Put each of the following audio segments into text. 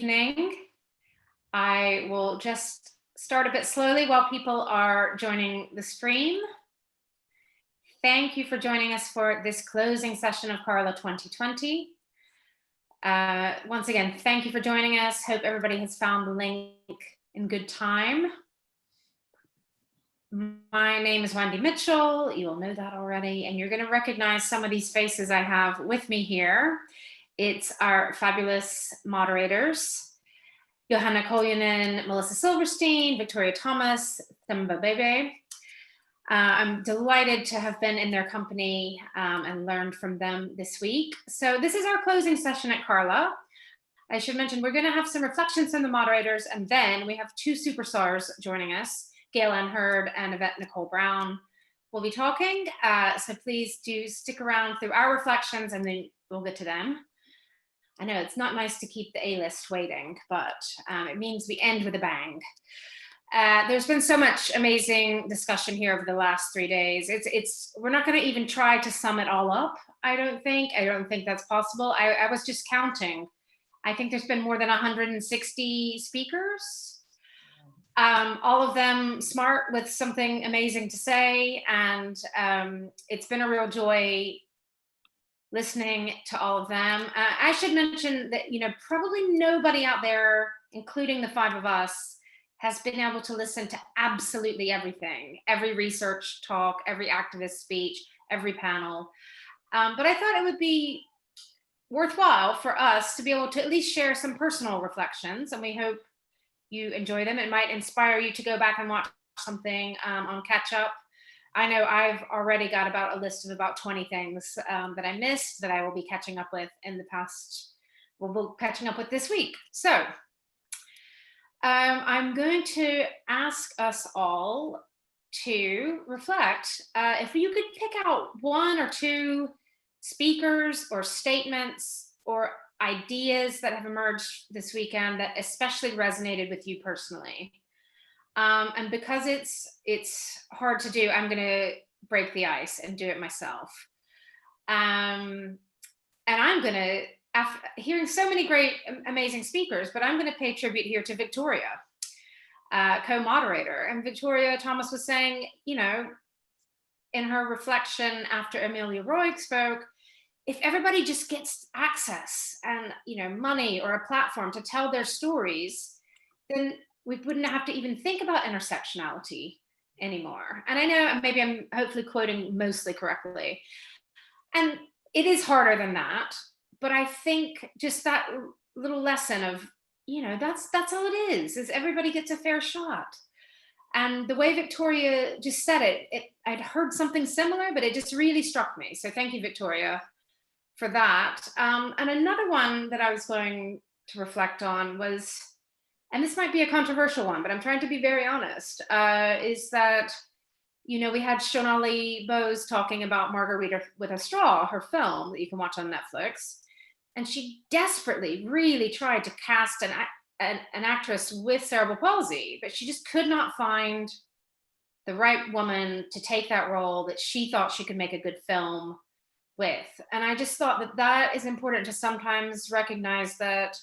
evening. I will just start a bit slowly while people are joining the stream. Thank you for joining us for this closing session of Carla 2020. Once again, thank you for joining us. Hope everybody has found the link in good time. My name is Wendy Mitchell. You all know that already, and you're going to recognize some of these faces I have with me here. It's our fabulous moderators, Johanna Koljonen, Melissa Silverstein, Victoria Thomas, Themba Bhebhe. I'm delighted to have been in their company and learned from them this week. So this is our closing session at Carla. I should mention we're going to have some reflections from the moderators, and then we have two superstars joining us, Gale and Hurd and Yvette Nicole Brown will be talking. So please do stick around through our reflections and then we'll get to them. I know it's not nice to keep the A-list waiting, but it means we end with a bang. There's been so much amazing discussion here over the last 3 days. We're not going to even try to sum it all up. I don't think that's possible. I was just counting. I think there's been more than 160 speakers. All of them smart with something amazing to say, and it's been a real joy listening to all of them. I should mention that, probably nobody out there, including the five of us, has been able to listen to absolutely everything, every research talk, every activist speech, every panel. But I thought it would be worthwhile for us to be able to at least share some personal reflections, and we hope you enjoy them. It might inspire you to go back and watch something on catch up. I know I've already got about a list of about 20 things that I missed that I will be catching up with in the past, we'll be catching up with this week. So I'm going to ask us all to reflect. If you could pick out one or two speakers or statements or ideas that have emerged this weekend that especially resonated with you personally. And because it's hard to do, I'm going to break the ice and do it myself. And I'm going to, after hearing so many great, amazing speakers, but I'm going to pay tribute here to Victoria, co-moderator. And Victoria Thomas was saying, in her reflection after Amelia Roig spoke, if everybody just gets access and, money or a platform to tell their stories, then we wouldn't have to even think about intersectionality anymore. And I know maybe I'm hopefully quoting mostly correctly. And it is harder than that. But I think just that little lesson of, that's all it is everybody gets a fair shot. And the way Victoria just said it, I'd heard something similar, but it just really struck me. So thank you, Victoria, for that. And another one that I was going to reflect on was, and this might be a controversial one, but I'm trying to be very honest, is that, we had Shonali Bose talking about Margarita with a Straw, her film that you can watch on Netflix. And she desperately really tried to cast an actress with cerebral palsy, but she just could not find the right woman to take that role that she thought she could make a good film with. And I just thought that is important to sometimes recognize that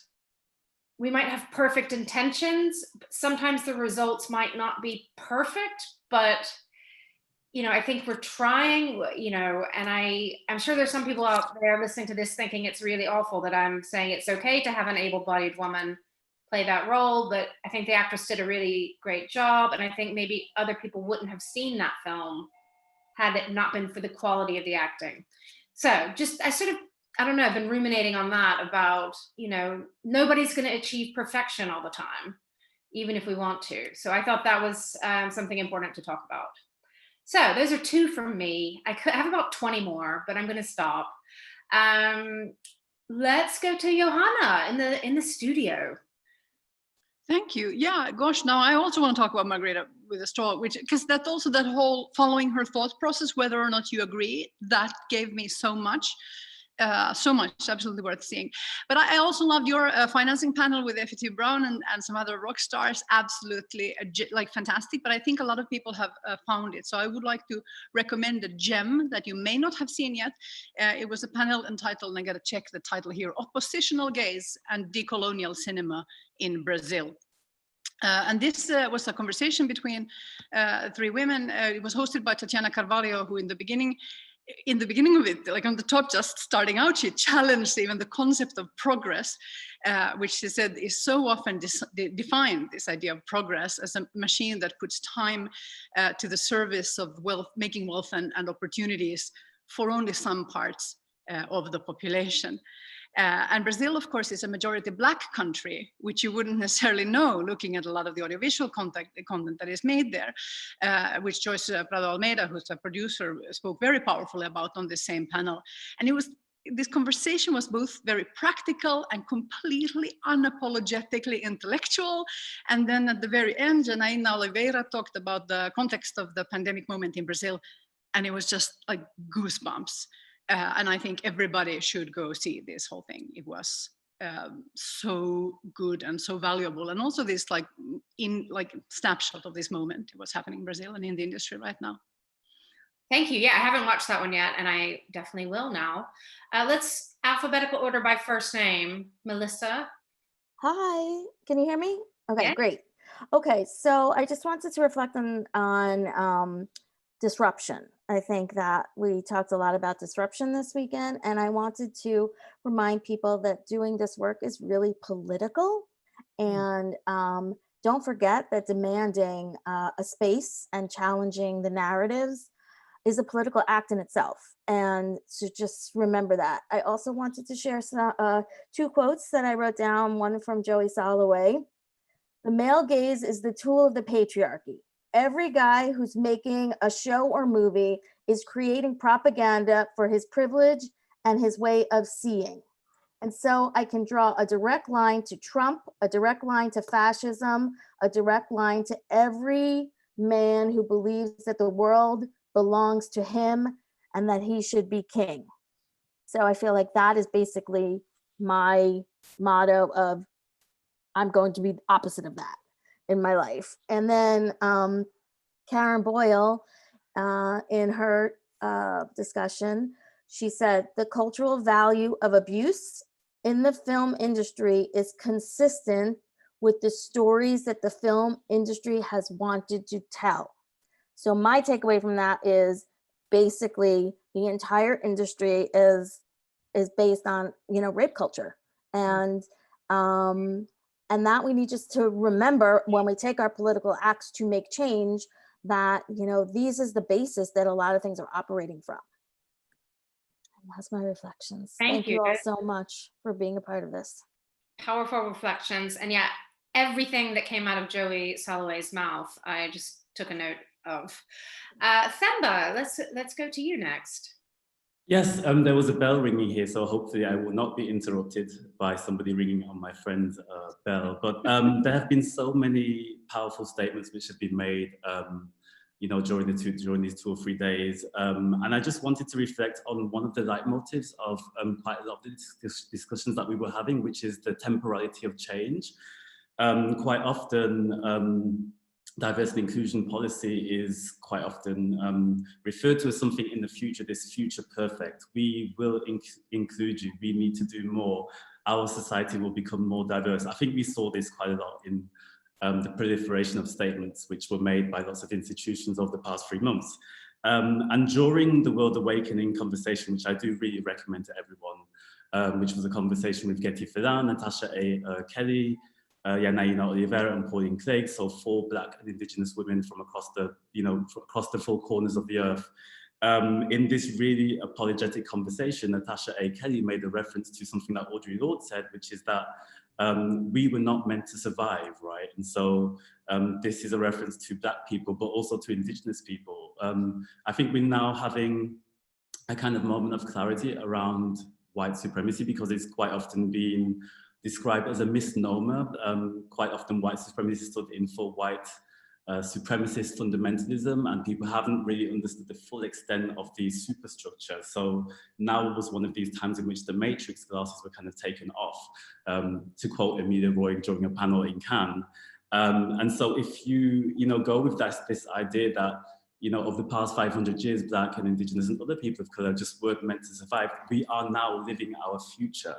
we might have perfect intentions. Sometimes the results might not be perfect, but I think we're trying, and I'm sure there's some people out there listening to this thinking it's really awful that I'm saying it's okay to have an able-bodied woman play that role, but I think the actress did a really great job, and I think maybe other people wouldn't have seen that film had it not been for the quality of the acting. So I don't know, I've been ruminating on that about, nobody's going to achieve perfection all the time, even if we want to. So I thought that was something important to talk about. So those are two from me. I have about 20 more, but I'm going to stop. Let's go to Johanna in the studio. Thank you. Yeah, gosh, now I also want to talk about Margarita with a Straw, because that's also that whole following her thought process, whether or not you agree, that gave me so much. So much, absolutely worth seeing. But I also loved your financing panel with F.T. Brown and some other rock stars. Absolutely, like fantastic. But I think a lot of people have found it. So I would like to recommend a gem that you may not have seen yet. It was a panel entitled, and I got to check the title here, Oppositional Gaze and Decolonial Cinema in Brazil. And this was a conversation between 3 women. It was hosted by Tatiana Carvalho, who in the beginning of it, like on the top, just starting out, she challenged even the concept of progress, which she said is so often defined, this idea of progress, as a machine that puts time to the service of wealth, making wealth and opportunities for only some parts of the population. And Brazil, of course, is a majority Black country, which you wouldn't necessarily know looking at a lot of the audiovisual content that is made there, which Joyce Prado Almeida, who's a producer, spoke very powerfully about on the same panel. And this conversation was both very practical and completely unapologetically intellectual. And then at the very end, Janaína Oliveira talked about the context of the pandemic moment in Brazil, and it was just like goosebumps. And I think everybody should go see this whole thing. It was so good and so valuable, and also this like snapshot of this moment. It was happening in Brazil and in the industry right now. Thank you. Yeah, I haven't watched that one yet, and I definitely will now. Let's alphabetical order by first name. Melissa. Hi, can you hear me? Okay, Yeah. Great. Okay, so I just wanted to reflect on disruption. I think that we talked a lot about disruption this weekend, and I wanted to remind people that doing this work is really political. And don't forget that demanding a space and challenging the narratives is a political act in itself. And so just remember that. I also wanted to share some, 2 quotes that I wrote down, one from Joey Soloway. The male gaze is the tool of the patriarchy. Every guy who's making a show or movie is creating propaganda for his privilege and his way of seeing. And so I can draw a direct line to Trump, a direct line to fascism, a direct line to every man who believes that the world belongs to him and that he should be king. So I feel like that is basically my motto of I'm going to be the opposite of that in my life. And then Karen Boyle, in her discussion, she said, the cultural value of abuse in the film industry is consistent with the stories that the film industry has wanted to tell. So my takeaway from that is basically the entire industry is based on, rape culture. And that we need just to remember when we take our political acts to make change that, these is the basis that a lot of things are operating from. And that's my reflections. Thank you all so much for being a part of this. Powerful reflections. And yeah, everything that came out of Joey Soloway's mouth, I just took a note of. Themba, let's go to you next. Yes, there was a bell ringing here, so hopefully I will not be interrupted by somebody ringing on my friend's bell. But there have been so many powerful statements which have been made, during these 2 or 3 days. And I just wanted to reflect on one of the leitmotifs of quite a lot of the discussions that we were having, which is the temporality of change. Quite often, diversity and inclusion policy is quite often referred to as something in the future, this future perfect. We will include you, we need to do more. Our society will become more diverse. I think we saw this quite a lot in the proliferation of statements which were made by lots of institutions over the past 3 months. And during the World Awakening conversation, which I do really recommend to everyone, which was a conversation with Getty Ferran, Natasha A. Kelly, Janaína Oliveira and Pauline Clegg, so 4 Black and Indigenous women from across the 4 corners of the earth. In this really apologetic conversation, Natasha A. Kelly made a reference to something that Audre Lorde said, which is that we were not meant to survive, right? And so this is a reference to Black people, but also to Indigenous people. I think we're now having a kind of moment of clarity around white supremacy, because it's quite often been described as a misnomer. Quite often white supremacy stood in for white supremacist fundamentalism, and people haven't really understood the full extent of the superstructure. So now was one of these times in which the matrix glasses were kind of taken off, to quote Emilia Roig during a panel in Cannes. And so if you go with this idea that, of the past 500 years, Black and Indigenous and other people of color just weren't meant to survive, we are now living our future,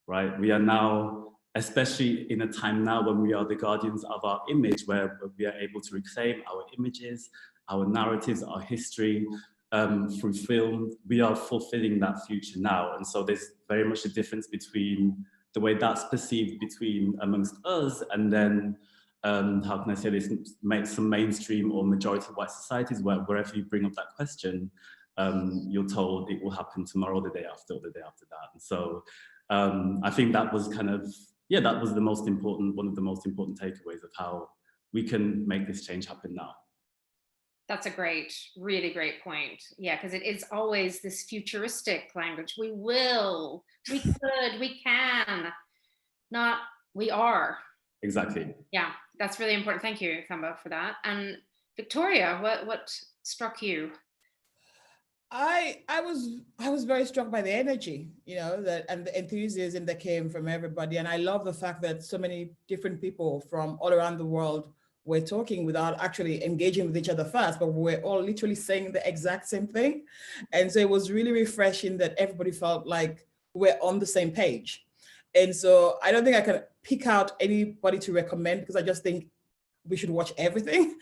right? We are now, especially in a time now when we are the guardians of our image, where we are able to reclaim our images, our narratives, our history through film, we are fulfilling that future now. And so there's very much a difference between the way that's perceived amongst us, and then how can I say this, some mainstream or majority white societies where wherever you bring up that question, you're told it will happen tomorrow, the day after, or the day after that. And so I think that was kind of, that was one of the most important takeaways of how we can make this change happen now. That's a really great point. Yeah, because it is always this futuristic language. We will, we could, we can, not we are. Exactly. Yeah, that's really important. Thank you, Themba, for that. And Victoria, what struck you? I was very struck by the energy, and the enthusiasm that came from everybody. And I love the fact that so many different people from all around the world were talking without actually engaging with each other first, but we're all literally saying the exact same thing. And so it was really refreshing that everybody felt like we're on the same page. And so I don't think I can pick out anybody to recommend, because I just think we should watch everything.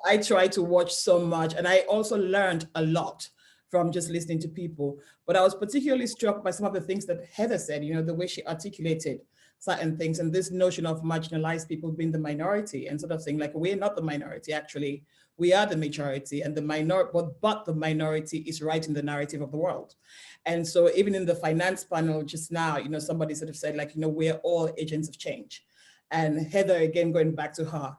I try to watch so much, and I also learned a lot from just listening to people. But I was particularly struck by some of the things that Heather said, the way she articulated certain things, and this notion of marginalized people being the minority, and sort of saying like, we're not the minority, actually, we are the majority, and but the minority is writing the narrative of the world. And so even in the finance panel just now, somebody sort of said like, we're all agents of change. And Heather, again, going back to her,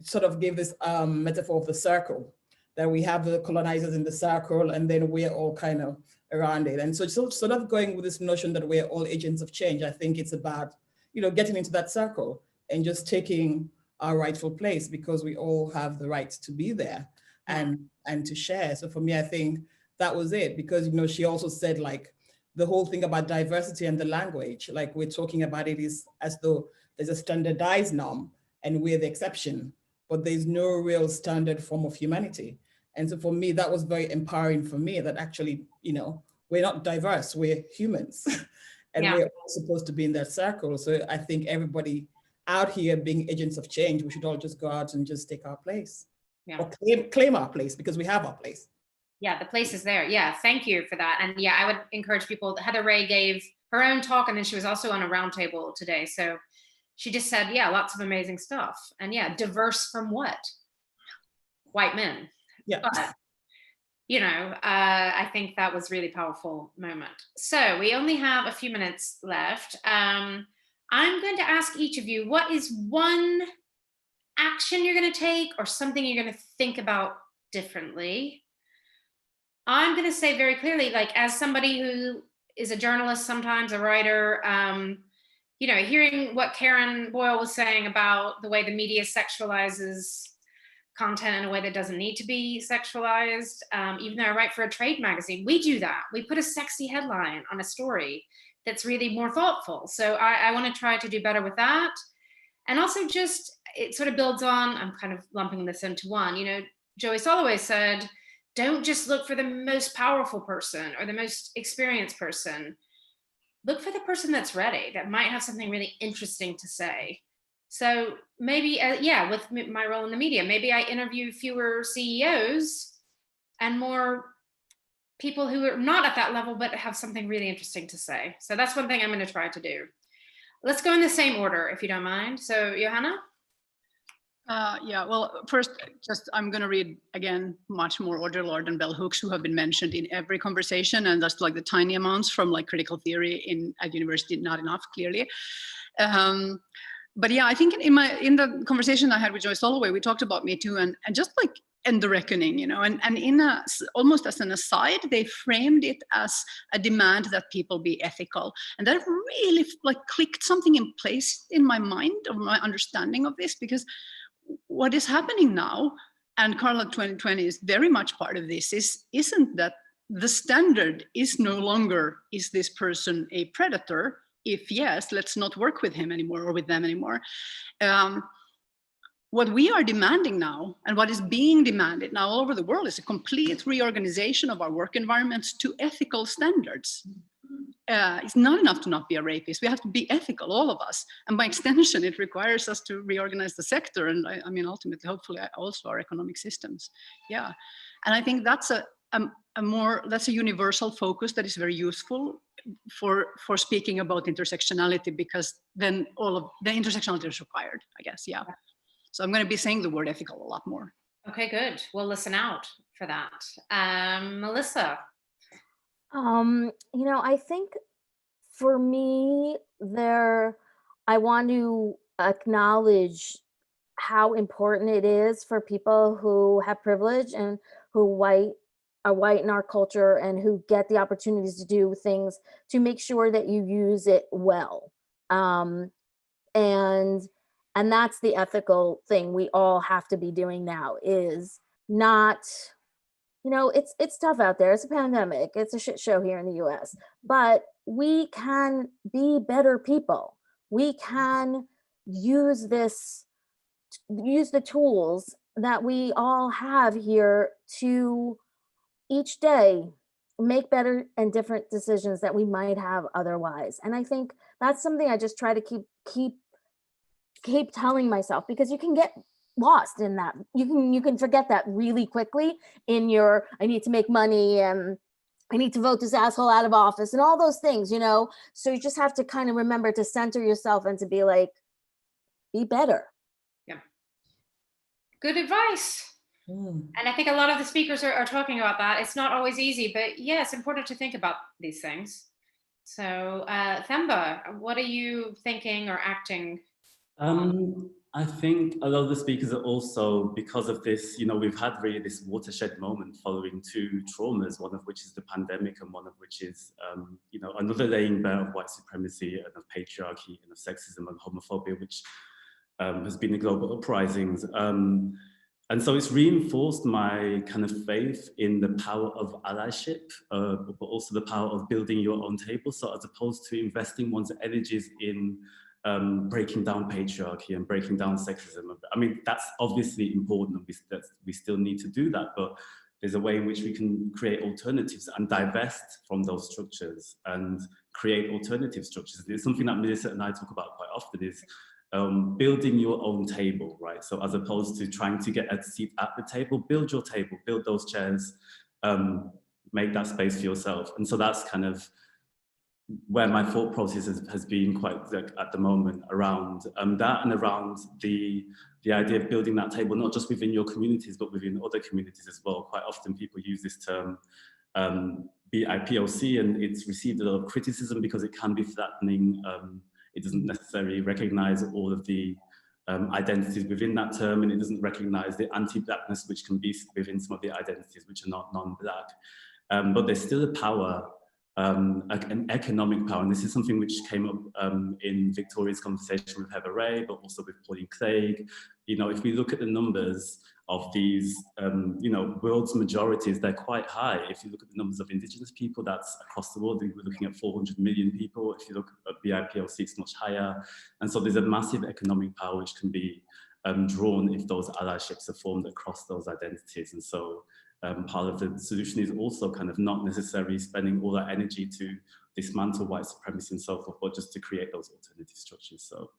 sort of gave this metaphor of the circle, that we have the colonizers in the circle, and then we're all kind of around it. And so sort of going with this notion that we're all agents of change, I think it's about, getting into that circle and just taking our rightful place, because we all have the right to be there and to share. So for me, I think that was it, because, she also said like the whole thing about diversity and the language, like we're talking about it is as though there's a standardized norm and we're the exception, but there's no real standard form of humanity. And so for me, that was very empowering for me, that actually, we're not diverse, we're humans. And we're all supposed to be in that circle. So I think everybody out here being agents of change, we should all just go out and just take our place, or claim our place, because we have our place. Yeah, the place is there. Yeah, thank you for that. And yeah, I would encourage people. Heather Ray gave her own talk, and then she was also on a roundtable today. So she just said, lots of amazing stuff. And diverse from what? White men. Yeah. But, I think that was really powerful moment. So we only have a few minutes left. I'm going to ask each of you, what is one action you're going to take, or something you're going to think about differently? I'm going to say very clearly, like, as somebody who is a journalist, sometimes a writer, hearing what Karen Boyle was saying about the way the media sexualizes content in a way that doesn't need to be sexualized. Even though I write for a trade magazine, we do that. We put a sexy headline on a story that's really more thoughtful. So I want to try to do better with that. And also just, it sort of builds on, I'm kind of lumping this into one, Joey Soloway said, don't just look for the most powerful person or the most experienced person. Look for the person that's ready, that might have something really interesting to say. So maybe, with my role in the media, maybe I interview fewer CEOs and more people who are not at that level, but have something really interesting to say. So that's one thing I'm going to try to do. Let's go in the same order, if you don't mind. So Johanna? Well, first, I'm going to read again much more Audre Lorde and bell hooks, who have been mentioned in every conversation, and that's like the tiny amounts from like critical theory at university, not enough, clearly. But I think in the conversation I had with Joy Soloway, we talked about Me Too and just like and the reckoning, and in almost as an aside, they framed it as a demand that people be ethical, and that really like clicked something in place in my mind of my understanding of this, because what is happening now, and Carla 2020 is very much part of this, isn't that the standard is no longer, is this person a predator? If yes, let's not work with him anymore or with them anymore. What we are demanding now, and what is being demanded now all over the world, is a complete reorganization of our work environments to ethical standards. It's not enough to not be a rapist. We have to be ethical, all of us. And by extension, it requires us to reorganize the sector. And I mean, ultimately, hopefully, also our economic systems. Yeah. And I think that's that's a universal focus that is very useful for speaking about intersectionality, because then all of the intersectionality is required, I guess. Yeah. So I'm going to be saying the word ethical a lot more. Okay, good. We'll listen out for that. Melissa. You know, I think for me, I want to acknowledge how important it is for people who have privilege and who are white in our culture and who get the opportunities to do things, to make sure that you use it well. And that's the ethical thing we all have to be doing now, is not, you know, it's tough out there. It's a pandemic. It's a shit show here in the US, but we can be better people. We can use the tools that we all have here to each day make better and different decisions that we might have otherwise. And I think that's something I just try to keep telling myself, because you can get lost in that. You can forget that really quickly in your, I need to make money and I need to vote this asshole out of office and all those things, you know? So you just have to kind of remember to center yourself and to be like, be better. Yeah. Good advice. And I think a lot of the speakers are talking about that. It's not always easy, but yeah, it's important to think about these things. So Themba, what are you thinking or acting? I think a lot of the speakers are also, because of this, you know, we've had really this watershed moment following two traumas, one of which is the pandemic and one of which is, you know, another laying bare of white supremacy and of patriarchy and of sexism and homophobia, which has been the global uprisings. And so it's reinforced my kind of faith in the power of allyship, but also the power of building your own table. So as opposed to investing one's energies in breaking down patriarchy and breaking down sexism. I mean, that's obviously important, and we still need to do that, but there's a way in which we can create alternatives and divest from those structures and create alternative structures. It's something that Melissa and I talk about quite often, is building your own table, right? So as opposed to trying to get a seat at the table, build your table, build those chairs, make that space for yourself. And so that's kind of where my thought process has been quite at the moment around that, and around the idea of building that table, not just within your communities, but within other communities as well. Quite often people use this term BIPOC, and it's received a lot of criticism because it can be flattening. It doesn't necessarily recognize all of the identities within that term, and it doesn't recognize the anti-blackness which can be within some of the identities which are not non-black. But there's still a power, an economic power, and this is something which came up in Victoria's conversation with Heather Ray, but also with Pauline Clegg. You know, if we look at the numbers of these, you know, world's majorities, they're quite high. If you look at the numbers of Indigenous people, that's across the world. We're looking at 400 million people. If you look at BIPOC, it's much higher. And so there's a massive economic power which can be drawn if those allyships are formed across those identities. And so part of the solution is also kind of not necessarily spending all that energy to dismantle white supremacy and so forth, but just to create those alternative structures. So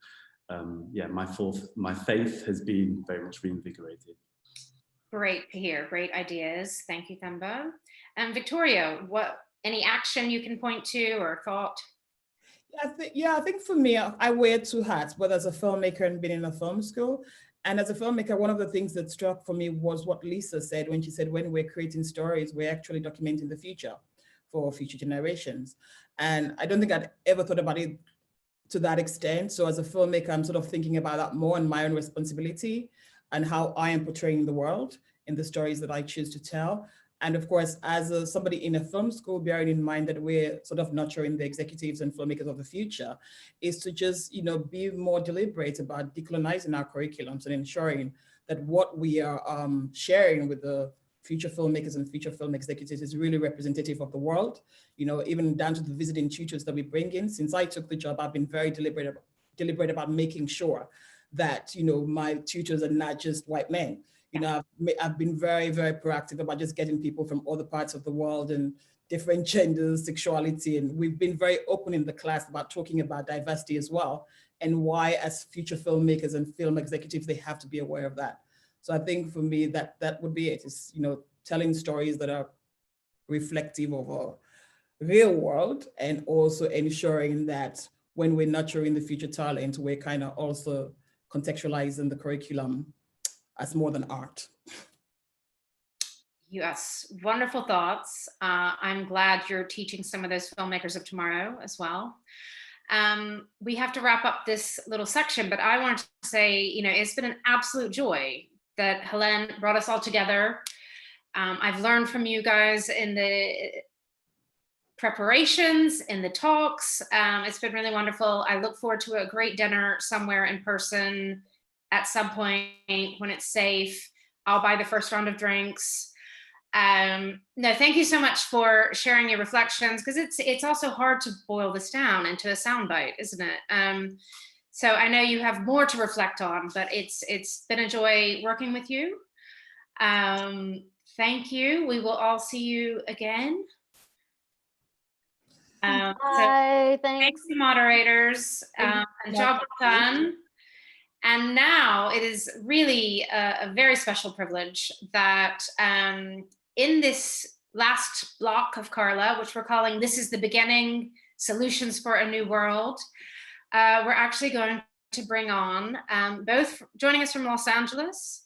yeah, my faith has been very much reinvigorated. Great to hear, great ideas. Thank you, Themba. And Victoria, any action you can point to or thought? I think for me, I wear two hats, both as a filmmaker and being in a film school. And as a filmmaker, one of the things that struck for me was what Lisa said when she said, when we're creating stories, we're actually documenting the future for future generations. And I don't think I'd ever thought about it to that extent. So as a filmmaker, I'm sort of thinking about that more, and my own responsibility and how I am portraying the world in the stories that I choose to tell. And of course, as somebody in a film school, bearing in mind that we're sort of nurturing the executives and filmmakers of the future, is to just, you know, be more deliberate about decolonizing our curriculums and ensuring that what we are sharing with the future filmmakers and future film executives is really representative of the world. You know, even down to the visiting tutors that we bring in. Since I took the job, I've been very deliberate about making sure that, you know, my tutors are not just white men. You know, I've been very, very proactive about just getting people from other parts of the world and different genders, sexuality. And we've been very open in the class about talking about diversity as well, and why as future filmmakers and film executives, they have to be aware of that. So I think for me, that would be it, is, you know, telling stories that are reflective of a real world, and also ensuring that when we're nurturing the future talent, we're kind of also contextualizing the curriculum as more than art. Yes, wonderful thoughts. I'm glad you're teaching some of those filmmakers of tomorrow as well. We have to wrap up this little section, but I want to say, you know, it's been an absolute joy that Helene brought us all together. I've learned from you guys in the preparations, in the talks. It's been really wonderful. I look forward to a great dinner somewhere in person at some point when it's safe. I'll buy the first round of drinks. No, thank you so much for sharing your reflections, because it's also hard to boil this down into a soundbite, isn't it? So I know you have more to reflect on, but it's been a joy working with you. Thank you. We will all see you again. Bye. So thanks to moderators, and job done. And now it is really a very special privilege that in this last block of Carla, which we're calling This is the Beginning, Solutions for a New World, we're actually going to bring on both joining us from Los Angeles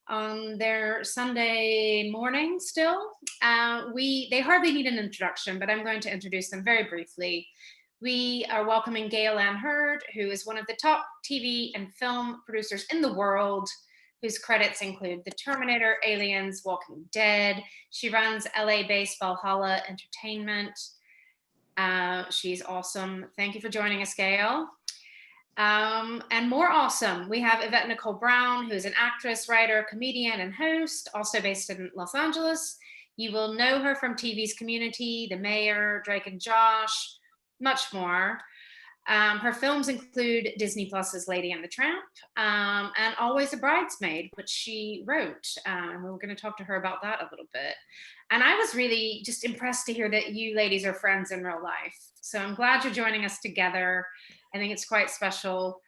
on their Sunday morning still. They hardly need an introduction, but I'm going to introduce them very briefly. We are welcoming Gale and Hurd, who is one of the top TV and film producers in the world, whose credits include The Terminator, Aliens, Walking Dead. She runs LA-based Valhalla Entertainment. She's awesome. Thank you for joining us, Gale. And more awesome, we have Yvette Nicole Brown, who is an actress, writer, comedian, and host, also based in Los Angeles. You will know her from TV's Community, The Mayor, Drake and Josh, much more. Her films include Disney Plus's Lady and the Tramp, and Always a Bridesmaid, which she wrote. And we were going to talk to her about that a little bit. And I was really just impressed to hear that you ladies are friends in real life. So I'm glad you're joining us together. I think it's quite special.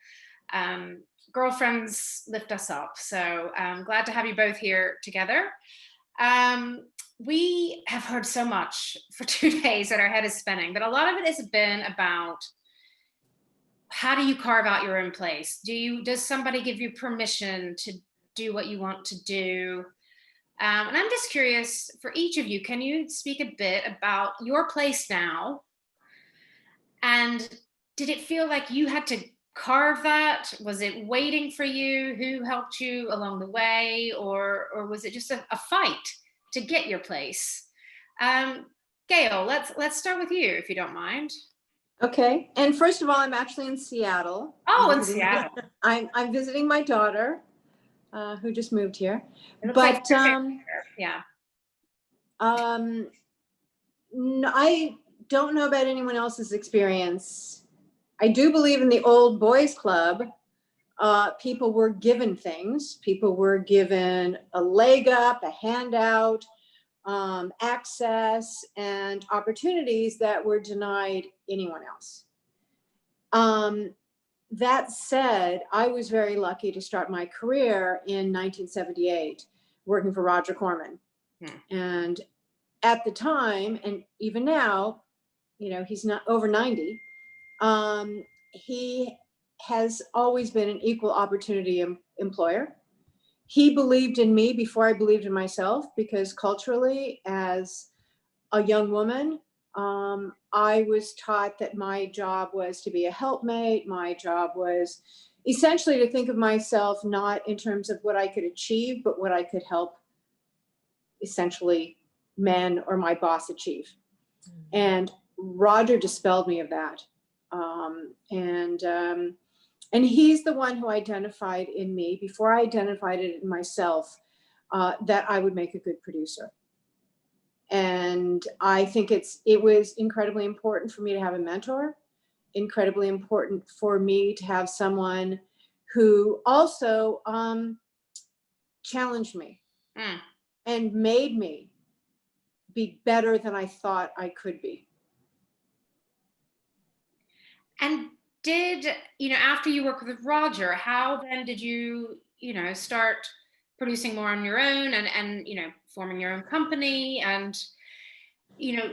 Girlfriends lift us up. So I'm glad to have you both here together. We have heard so much for 2 days that our head is spinning, but a lot of it has been about how do you carve out your own place? Does somebody give you permission to do what you want to do? And I'm just curious, for each of you, can you speak a bit about your place now? And did it feel like you had to carve that? Was it waiting for you? Who helped you along the way? Or was it just a fight to get your place? Gale, let's start with you, if you don't mind. Okay, and first of all, I'm actually in Seattle. Oh, in Seattle. I'm visiting my daughter, who just moved here. But yeah. No, I don't know about anyone else's experience. I do believe in the old boys club. People were given things. People were given a leg up, a handout, access, and opportunities that were denied anyone else. That said, I was very lucky to start my career in 1978, working for Roger Corman. And at the time, and even now, you know, he's not over 90. He has always been an equal opportunity employer. He believed in me before I believed in myself, because culturally, as a young woman, I was taught that my job was to be a helpmate. My job was essentially to think of myself not in terms of what I could achieve, but what I could help essentially men or my boss achieve. And Roger dispelled me of that. And he's the one who identified in me, before I identified it in myself, that I would make a good producer. And I think it was incredibly important for me to have a mentor, incredibly important for me to have someone who also challenged me and made me be better than I thought I could be. And did, after you worked with Roger, how then did you, start producing more on your own and forming your own company? And,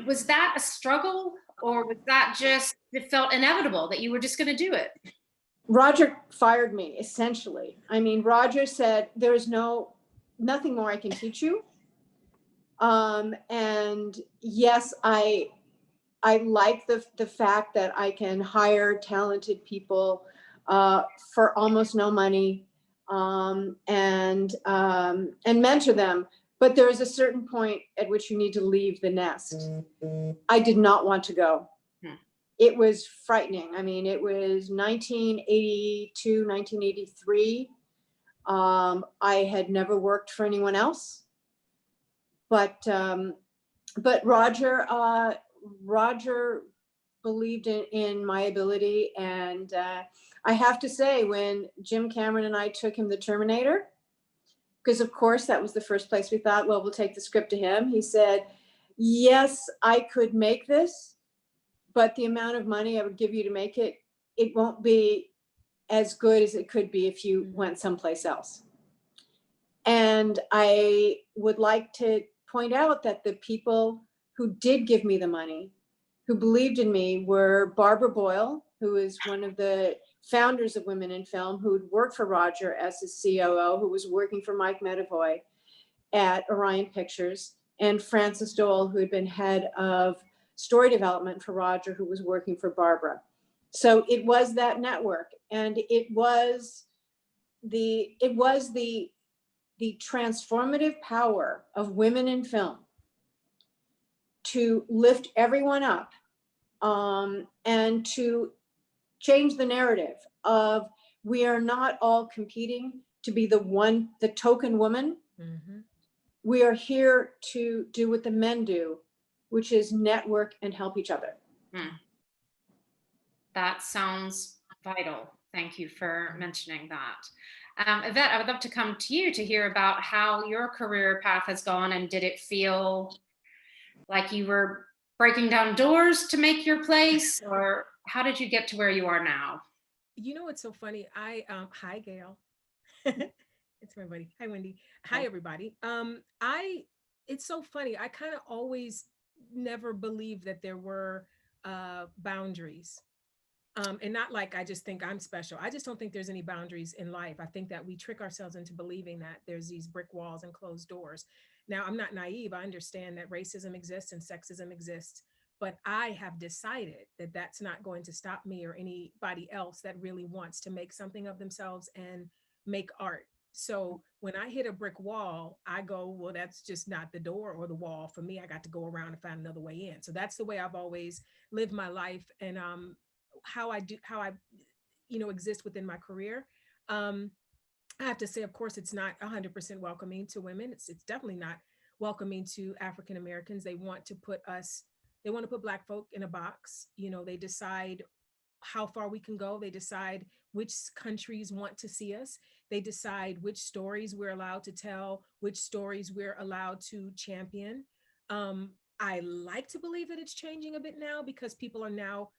was that a struggle, or was that just, it felt inevitable that you were just going to do it? Roger fired me, essentially. I mean, Roger said, there is nothing more I can teach you. And yes, I like the fact that I can hire talented people for almost no money, and mentor them. But there is a certain point at which you need to leave the nest. I did not want to go. It was frightening. I mean, it was 1982, 1983. I had never worked for anyone else, but Roger believed in my ability. And I have to say, when Jim Cameron and I took him the Terminator, because of course that was the first place we thought, well, we'll take the script to him. He said, yes, I could make this, but the amount of money I would give you to make it, it won't be as good as it could be if you went someplace else. And I would like to point out that the people who did give me the money, who believed in me, were Barbara Boyle, who is one of the founders of Women in Film, who had worked for Roger as his COO, who was working for Mike Medavoy at Orion Pictures, and Frances Dole, who had been head of story development for Roger, who was working for Barbara. So it was that network, and it was the transformative power of women in film to lift everyone up, and to change the narrative of, we are not all competing to be the token woman. We are here to do what the men do, which is network and help each other. That sounds vital. Thank you for mentioning that. Yvette, I would love to come to you to hear about how your career path has gone, and did it feel like you were breaking down doors to make your place, or how did you get to where you are now? It's so funny. Hi, Gale. It's my buddy. Hi, Wendy. Hi, everybody. It's so funny. I kind of always never believed that there were boundaries. And not like I just think I'm special. I just don't think there's any boundaries in life. I think that we trick ourselves into believing that there's these brick walls and closed doors. Now, I'm not naive. I understand that racism exists and sexism exists, but I have decided that that's not going to stop me or anybody else that really wants to make something of themselves and make art. So when I hit a brick wall, I go, well, that's just not the door or the wall for me. I got to go around and find another way in. So that's the way I've always lived my life, and how I exist within my career. I have to say, of course, it's not 100% welcoming to women. It's definitely not welcoming to African Americans. They want to put Black folk in a box. They decide how far we can go. They decide which countries want to see us. They decide which stories we're allowed to tell, which stories we're allowed to champion. I like to believe that it's changing a bit now, because people are now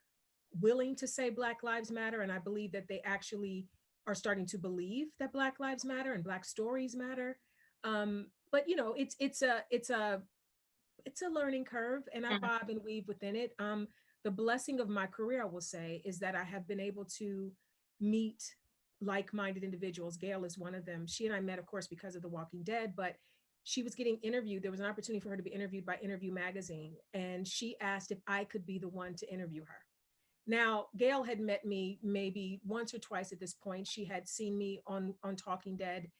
willing to say Black Lives Matter. And I believe that they actually are starting to believe that Black Lives Matter and Black stories matter. But it's a learning curve, and I bob and weave within it. The blessing of my career, I will say, is that I have been able to meet like-minded individuals. Gale is one of them. She and I met, of course, because of The Walking Dead, but she was getting interviewed. There was an opportunity for her to be interviewed by Interview Magazine, and she asked if I could be the one to interview her. Now, Gale had met me maybe once or twice at this point. She had seen me on Talking Dead,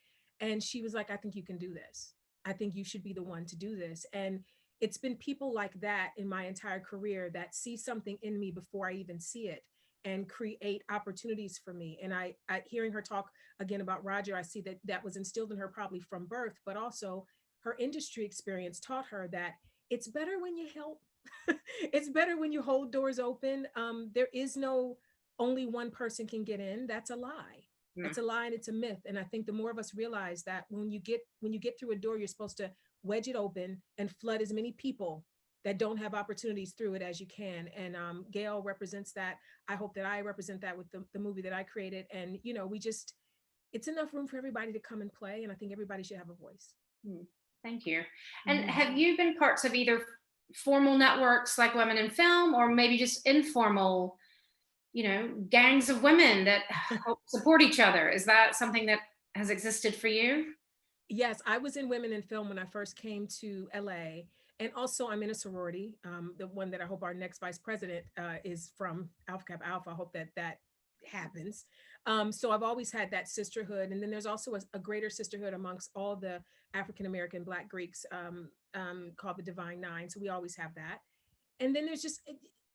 and she was like, I think you can do this. I think you should be the one to do this. And it's been people like that in my entire career that see something in me before I even see it and create opportunities for me. And I hearing her talk again about Roger, I see that that was instilled in her probably from birth, but also her industry experience taught her that it's better when you help. It's better when you hold doors open. There is no only one person can get in. That's a lie. That's a lie, and it's a myth. And I think the more of us realize that when you get through a door, you're supposed to wedge it open and flood as many people that don't have opportunities through it as you can. And Gale represents that. I hope that I represent that with the movie that I created. And you know, it's enough room for everybody to come and play, and I think everybody should have a voice. Thank you. And have you been parts of either formal networks like Women in Film, or maybe just informal, you know, gangs of women that help support each other? Is that something that has existed for you? Yes, I was in Women in Film when I first came to LA. And also I'm in a sorority, the one that I hope our next vice president is from Alpha Kappa Alpha. I hope that happens. So I've always had that sisterhood. And then there's also a greater sisterhood amongst all the African-American Black Greeks called the Divine Nine. So we always have that. And then there's just,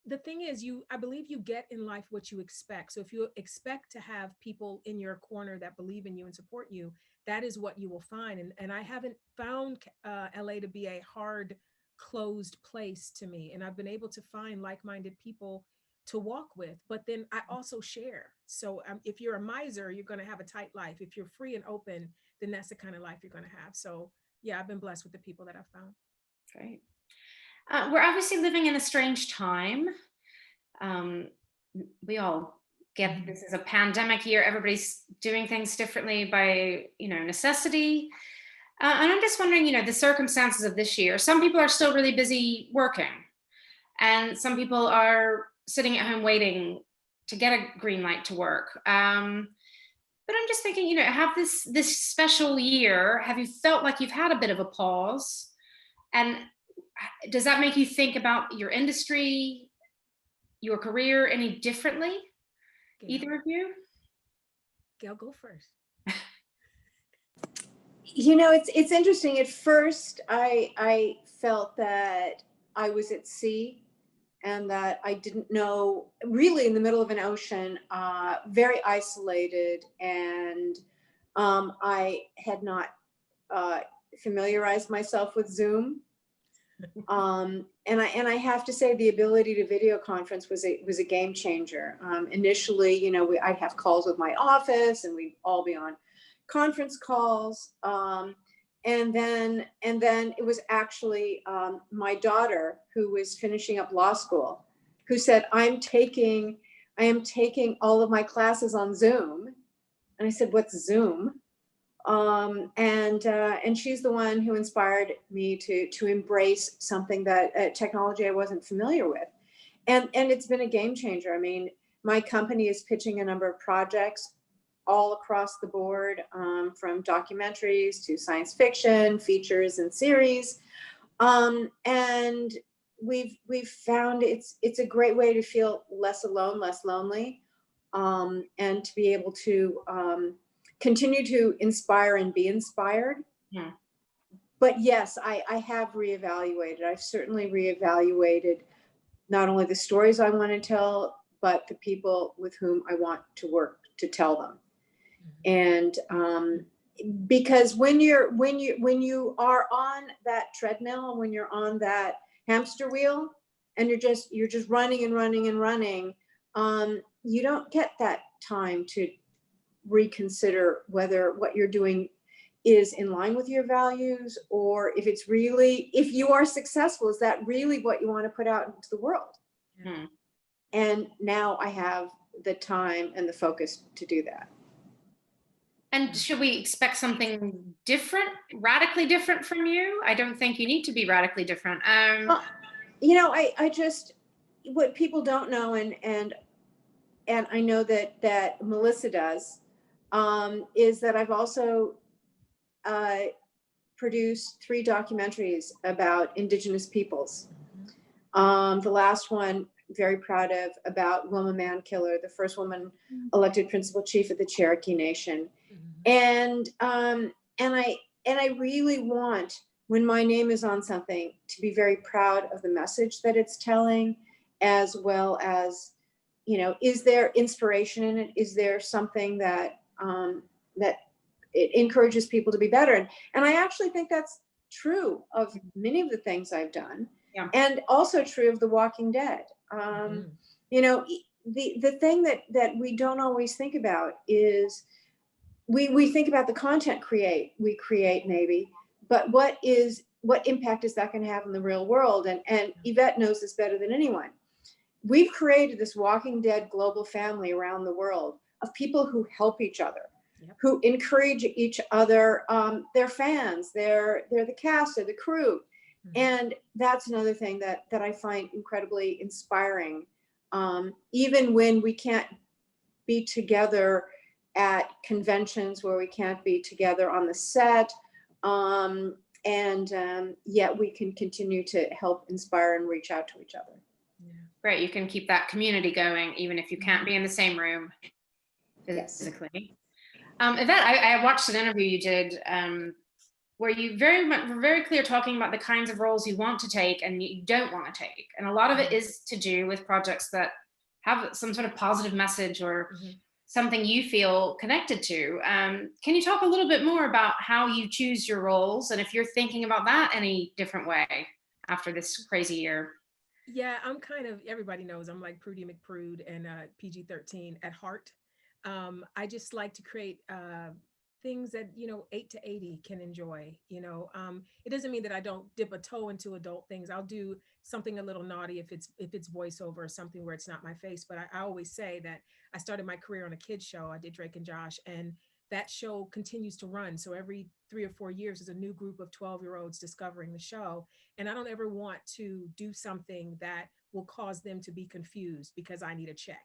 the thing is, I believe you get in life what you expect. So if you expect to have people in your corner that believe in you and support you, that is what you will find. And I haven't found LA to be a hard, closed place to me. And I've been able to find like-minded people to walk with, but then I also share. So if you're a miser, you're going to have a tight life. If you're free and open, then that's the kind of life you're going to have. So yeah, I've been blessed with the people that I've found. Great. We're obviously living in a strange time. We all get this is a pandemic year. Everybody's doing things differently by, you know, necessity. And I'm just wondering, you know, the circumstances of this year. Some people are still really busy working, and some people are sitting at home waiting to get a green light to work. But I'm just thinking, you know, have this special year, have you felt like you've had a bit of a pause? And does that make you think about your industry, your career any differently? Gale. Either of you? Gale, go first. You know, it's interesting. At first, I felt that I was at sea and that I didn't know, really in the middle of an ocean, very isolated, and I had not familiarized myself with Zoom. And I have to say, the ability to video conference was a game changer. Initially, you know, I'd have calls with my office, and we'd all be on conference calls. And then it was actually my daughter, who was finishing up law school, who said, I am taking all of my classes on Zoom. And I said, what's Zoom? And she's the one who inspired me to embrace something that technology I wasn't familiar with. And it's been a game changer. I mean, my company is pitching a number of projects all across the board, from documentaries to science fiction, features and series. And we've found it's a great way to feel less alone, less lonely, and to be able to continue to inspire and be inspired. Yeah. But yes, I have reevaluated. I've certainly reevaluated not only the stories I want to tell, but the people with whom I want to work to tell them. And because when you are on that treadmill, when you're on that hamster wheel, and you're just running and running and running, you don't get that time to reconsider whether what you're doing is in line with your values, or if you are successful, is that really what you want to put out into the world? Hmm. And now I have the time and the focus to do that. And should we expect something different, radically different from you? I don't think you need to be radically different. You know, I just, what people don't know, and I know that Melissa does, is that I've also produced 3 documentaries about Indigenous peoples. The last one, very proud of, about Wilma Mankiller, the first woman elected principal chief of the Cherokee Nation. And I really want, when my name is on something, to be very proud of the message that it's telling, as well as, you know, is there inspiration in it? Is there something that that it encourages people to be better? And I actually think that's true of many of the things I've done, and also true of The Walking Dead. You know, the thing that we don't always think about is we think about the content we create maybe, but what impact is that going to have in the real world? And Yvette knows this better than anyone. We've created this Walking Dead global family around the world of people who help each other, who encourage each other, their fans, they're the cast, they're the crew. And that's another thing that I find incredibly inspiring. Even when we can't be together at conventions, where we can't be together on the set, yet we can continue to help inspire and reach out to each other. Right, you can keep that community going even if you can't be in the same room physically. Yvette, I watched an interview you did where you were very clear talking about the kinds of roles you want to take and you don't want to take. And a lot of it is to do with projects that have some sort of positive message or something you feel connected to. Can you talk a little bit more about how you choose your roles and if you're thinking about that any different way after this crazy year? Yeah, I'm kind of, everybody knows I'm like Prudy McPrude and PG-13 at heart. I just like to create things that, you know, 8 to 80 can enjoy, you know. It doesn't mean that I don't dip a toe into adult things. I'll do something a little naughty if it's voiceover or something where it's not my face. But I always say that I started my career on a kids show. I did Drake and Josh, and that show continues to run. So every 3 or 4 years, there's a new group of 12-year-olds discovering the show. And I don't ever want to do something that will cause them to be confused because I need a check.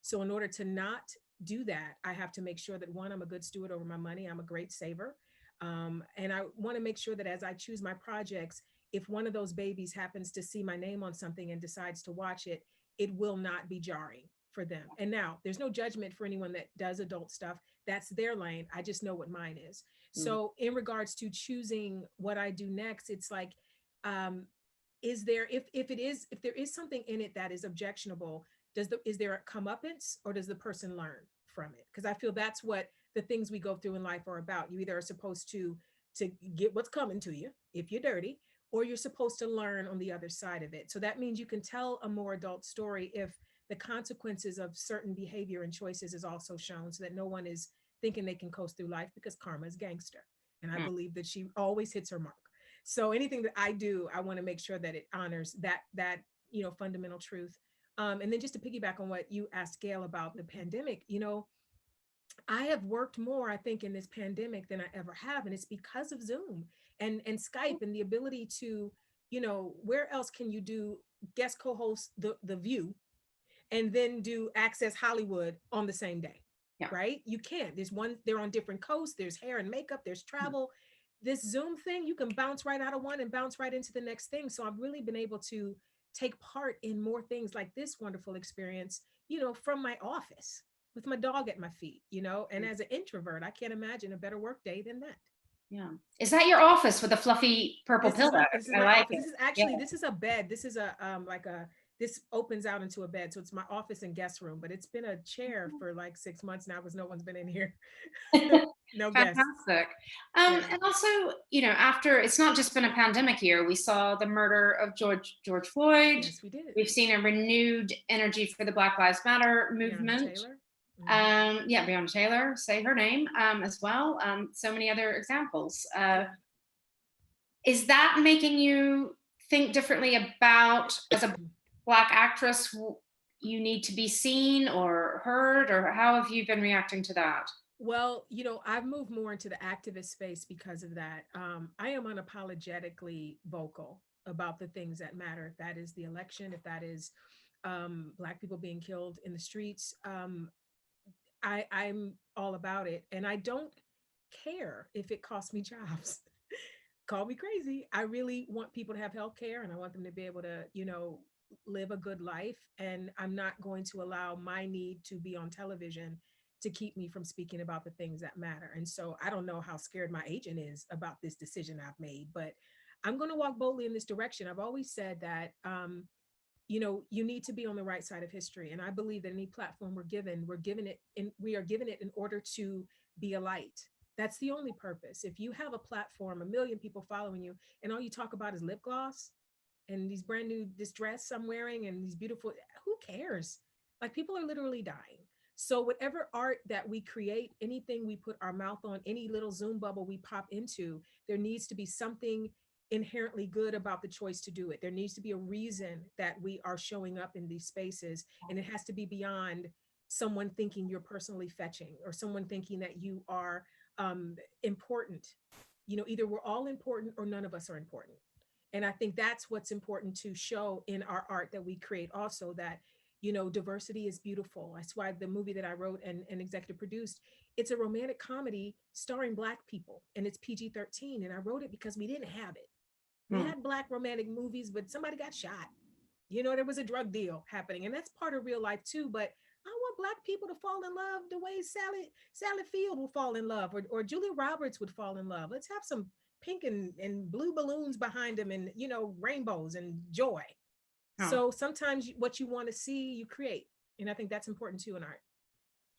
So in order to not do that, I have to make sure that, one, I'm a good steward over my money. I'm a great saver. And I want to make sure that as I choose my projects, if one of those babies happens to see my name on something and decides to watch it, it will not be jarring for them. And now there's no judgment for anyone that does adult stuff. That's their lane. I just know what mine is. So in regards to choosing what I do next, it's like, if there is something in it that is objectionable, is there a comeuppance, or does the person learn from it? Because I feel that's what the things we go through in life are about. You either are supposed to get what's coming to you if you're dirty, or you're supposed to learn on the other side of it. So that means you can tell a more adult story if the consequences of certain behavior and choices is also shown, so that no one is thinking they can coast through life, because karma is gangster. And I believe that she always hits her mark. So anything that I do, I want to make sure that it honors that you know, fundamental truth. And then just to piggyback on what you asked Gale about the pandemic, you know, I have worked more, I think, in this pandemic than I ever have. And it's because of Zoom and Skype and the ability to, you know, where else can you do guest co-host the View and then do Access Hollywood on the same day, right? You can't. They're on different coasts. There's hair and makeup, there's travel. This Zoom thing, you can bounce right out of one and bounce right into the next thing. So I've really been able to take part in more things like this wonderful experience, you know, from my office with my dog at my feet, you know. And as an introvert, I can't imagine a better work day than that. Yeah. Is that your office with a fluffy purple pillow? This is I my like office. it. This is actually, this is a bed. This is this opens out into a bed. So it's my office and guest room, but it's been a chair for like 6 months now because no one's been in here. No guests. Fantastic. And also, you know, after, it's not just been a pandemic year, we saw the murder of George Floyd. Yes, we did. We've seen a renewed energy for the Black Lives Matter movement. Breonna Taylor, say her name as well. So many other examples. Is that making you think differently about, as a Black actress, you need to be seen or heard, or how have you been reacting to that? Well, you know, I've moved more into the activist space because of that. I am unapologetically vocal about the things that matter. If that is the election, if that is Black people being killed in the streets, I'm all about it. And I don't care if it costs me jobs. Call me crazy. I really want people to have health care, and I want them to be able to, you know, live a good life. And I'm not going to allow my need to be on television to keep me from speaking about the things that matter. And so I don't know how scared my agent is about this decision I've made, but I'm going to walk boldly in this direction. I've always said that, you know, you need to be on the right side of history. And I believe that any platform we are given it in order to be a light. That's the only purpose. If you have a platform, 1 million people following you, and all you talk about is lip gloss and these brand new, this dress I'm wearing and these beautiful, who cares? Like, people are literally dying. So whatever art that we create, anything we put our mouth on, any little Zoom bubble we pop into, there needs to be something inherently good about the choice to do it. There needs to be a reason that we are showing up in these spaces, and it has to be beyond someone thinking you're personally fetching or someone thinking that you are important. You know, either we're all important or none of us are important. And I think that's what's important to show in our art that we create also, that, you know, diversity is beautiful. That's why the movie that I wrote and executive produced, it's a romantic comedy starring Black people, and it's PG-13. And I wrote it because we didn't have it. We had Black romantic movies, but somebody got shot. You know, there was a drug deal happening, and that's part of real life too. But I want Black people to fall in love the way Sally Field will fall in love, or Julia Roberts would fall in love. Let's have some pink and blue balloons behind them, and, you know, rainbows and joy. So sometimes what you want to see, you create. And I think that's important too in art.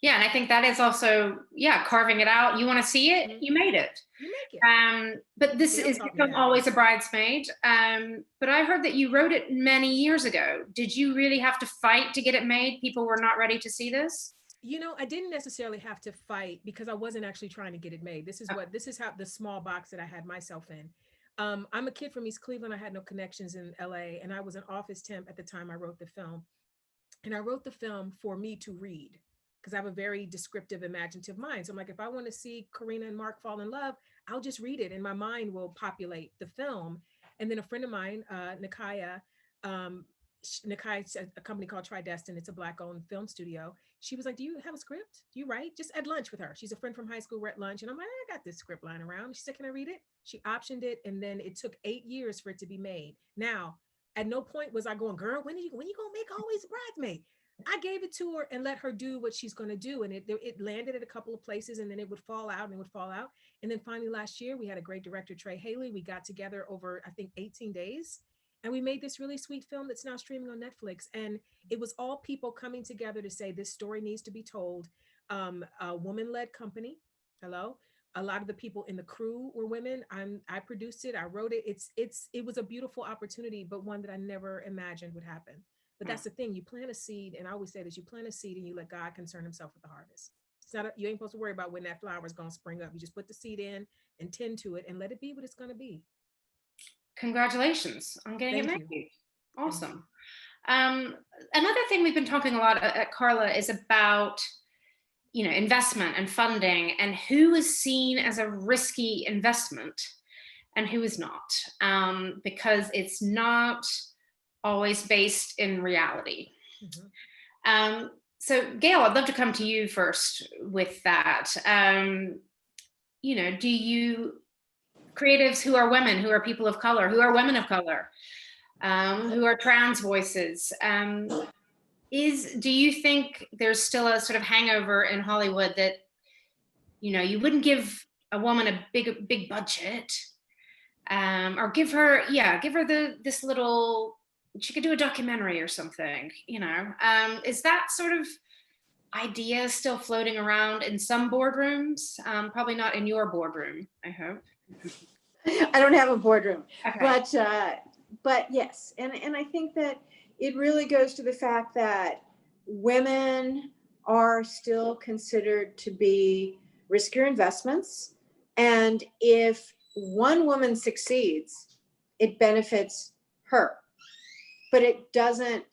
Yeah, and I think that is also, carving it out. You want to see it, you made it. You make it. But this is always a bridesmaid. But I heard that you wrote it many years ago. Did you really have to fight to get it made? People were not ready to see this? You know, I didn't necessarily have to fight because I wasn't actually trying to get it made. This is how the small box that I had myself in. I'm a kid from East Cleveland. I had no connections in LA, and I was an office temp at the time I wrote the film. And I wrote the film for me to read, because I have a very descriptive, imaginative mind. So I'm like, if I want to see Karina and Mark fall in love, I'll just read it and my mind will populate the film. And then a friend of mine, Nikaya, a company called Tridestin, it's a Black-owned film studio. She was like, do you have a script? Do you write? Just at lunch with her. She's a friend from high school. We're at lunch. And I'm like, I got this script lying around. She said, can I read it? She optioned it. And then it took 8 years for it to be made. Now, at no point was I going, girl, when you gonna make Always a Bridesmaid? I gave it to her and let her do what she's going to do. And it landed at a couple of places, and then it would fall out and it would fall out. And then finally last year, we had a great director, Trey Haley. We got together over, I think, 18 days. And we made this really sweet film that's now streaming on Netflix. And it was all people coming together to say, this story needs to be told. A woman-led company. Hello. A lot of the people in the crew were women. I produced it. I wrote it. It was a beautiful opportunity, but one that I never imagined would happen. But that's the thing. You plant a seed, and I always say this: you plant a seed and you let God concern himself with the harvest. It's not you ain't supposed to worry about when that flower is going to spring up. You just put the seed in and tend to it and let it be what it's going to be. Congratulations on getting Thank it made. Awesome. Another thing we've been talking a lot at Carla is about, you know, investment and funding, and who is seen as a risky investment and who is not, because it's not always based in reality. Mm-hmm. So Gale, I'd love to come to you first with that. You know, do you, creatives who are women, who are people of color, who are women of color, who are trans voices, do you think there's still a sort of hangover in Hollywood that, you know, you wouldn't give a woman a big budget, or give her this little, she could do a documentary or something, you know? Is that sort of idea still floating around in some boardrooms? Probably not in your boardroom, I hope. I don't have a boardroom, Okay. but yes. And I think that it really goes to the fact that women are still considered to be riskier investments. And if one woman succeeds, it benefits her. But it doesn't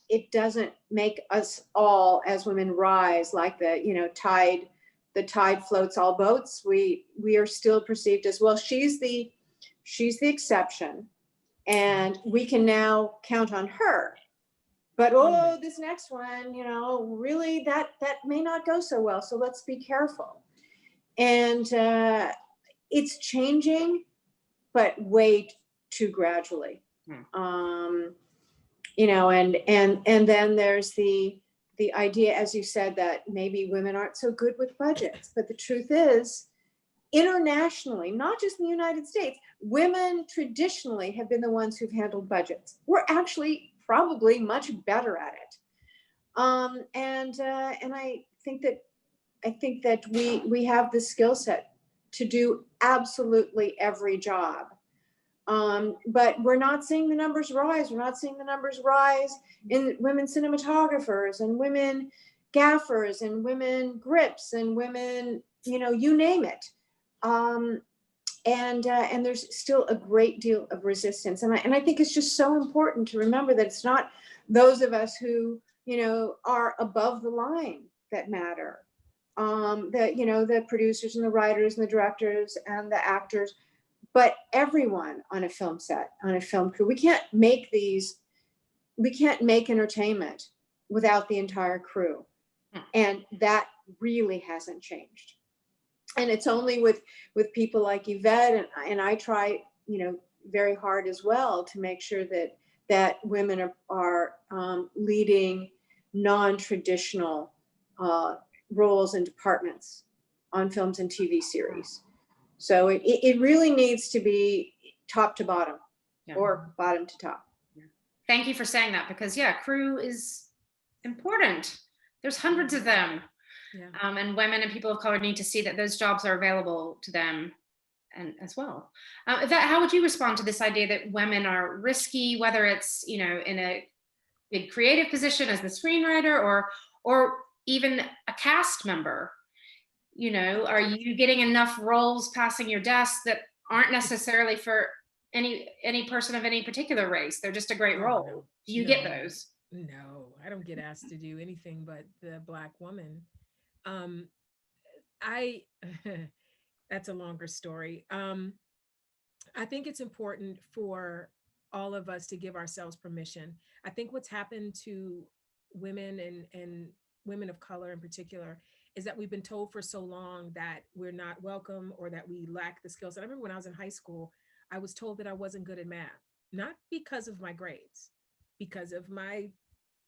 make us all as women rise like the tide floats all boats. We are still perceived as, well, she's the exception, and we can now count on her. But this next one, you know, really that may not go so well. So let's be careful. And it's changing, but way too gradually. You know, and then there's the idea, as you said, that maybe women aren't so good with budgets. But the truth is, internationally, not just in the United States, women traditionally have been the ones who've handled budgets. We're actually probably much better at it. And I think that we have the skill set to do absolutely every job. But we're not seeing the numbers rise. We're not seeing the numbers rise in women cinematographers and women gaffers and women grips and women, you name it. And there's still a great deal of resistance. And I think it's just so important to remember that it's not those of us who, are above the line that matter. The producers and the writers and the directors and the actors, but everyone on a film set, on a film crew. We can't make entertainment without the entire crew. And that really hasn't changed. And it's only with people like Yvette, and I try, very hard as well to make sure that women are leading non-traditional roles and departments on films and TV series. So it really needs to be top to bottom, or bottom to top. Thank you for saying that, because crew is important. There's hundreds of them. Yeah. And women and people of color need to see that those jobs are available to them and as well. Yvette, how would you respond to this idea that women are risky, whether it's, in a big creative position as the screenwriter or even a cast member? Are you getting enough roles passing your desk that aren't necessarily for any person of any particular race? They're just a great role. No. Do you get those? No, I don't get asked to do anything but the Black woman. That's a longer story. I think it's important for all of us to give ourselves permission. I think what's happened to women and women of color in particular is that we've been told for so long that we're not welcome or that we lack the skills. And I remember when I was in high school, I was told that I wasn't good at math, not because of my grades, because of my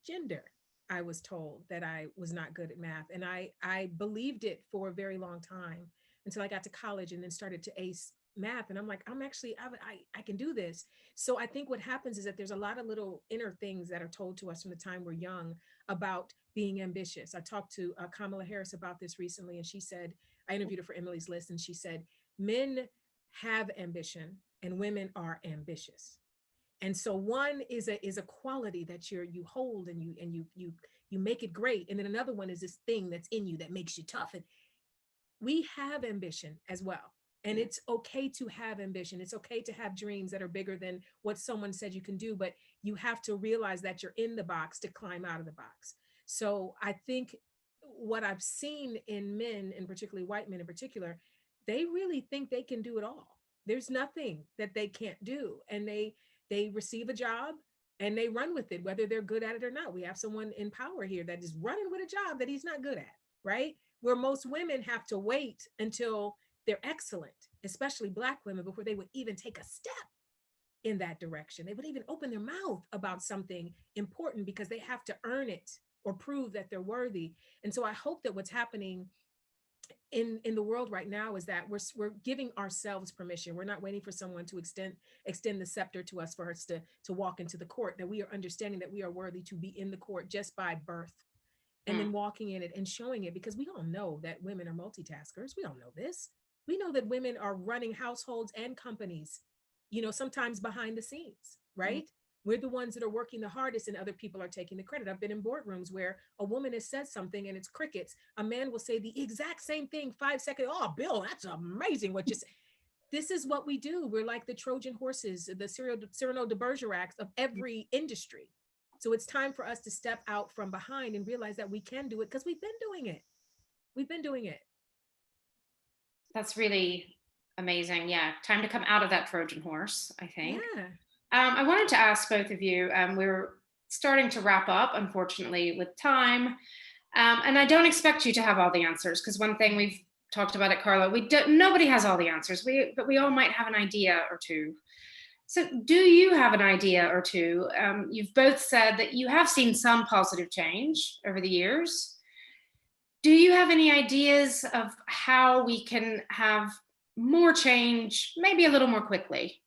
gender. I was told that I was not good at math. And I believed it for a very long time until I got to college and then started to ace math. And I'm like, I can do this. So I think what happens is that there's a lot of little inner things that are told to us from the time we're young about being ambitious. I talked to Kamala Harris about this recently, and she said, I interviewed her for Emily's List, and she said, men have ambition and women are ambitious. And so one is a quality that you hold and you make it great. And then another one is this thing that's in you that makes you tough. And we have ambition as well. And it's okay to have ambition. It's okay to have dreams that are bigger than what someone said you can do, but you have to realize that you're in the box to climb out of the box. So I think what I've seen in men, and particularly white men in particular, they really think they can do it all. There's nothing that they can't do. And they receive a job and they run with it, whether they're good at it or not. We have someone in power here that is running with a job that he's not good at, right? Where most women have to wait until they're excellent, especially Black women, before they would even take a step in that direction. They would even open their mouth about something important because they have to earn it or prove that they're worthy. And so I hope that what's happening in the world right now is that we're giving ourselves permission. We're not waiting for someone to extend the scepter to us for us to walk into the court, that we are understanding that we are worthy to be in the court just by birth, and then walking in it and showing it, because we all know that women are multitaskers. We all know this. We know that women are running households and companies, sometimes behind the scenes, right? We're the ones that are working the hardest and other people are taking the credit. I've been in boardrooms where a woman has said something and it's crickets. A man will say the exact same thing 5 seconds. Oh, Bill, that's amazing what you said. This is what we do. We're like the Trojan horses, the Cyrano de Bergerac of every industry. So it's time for us to step out from behind and realize that we can do it, because we've been doing it. We've been doing it. That's really amazing. Yeah, time to come out of that Trojan horse, I think. Yeah. I wanted to ask both of you, we're starting to wrap up, unfortunately, with time. And I don't expect you to have all the answers, because one thing we've talked about at Carla, nobody has all the answers, but we all might have an idea or two. So do you have an idea or two? You've both said that you have seen some positive change over the years. Do you have any ideas of how we can have more change, maybe a little more quickly?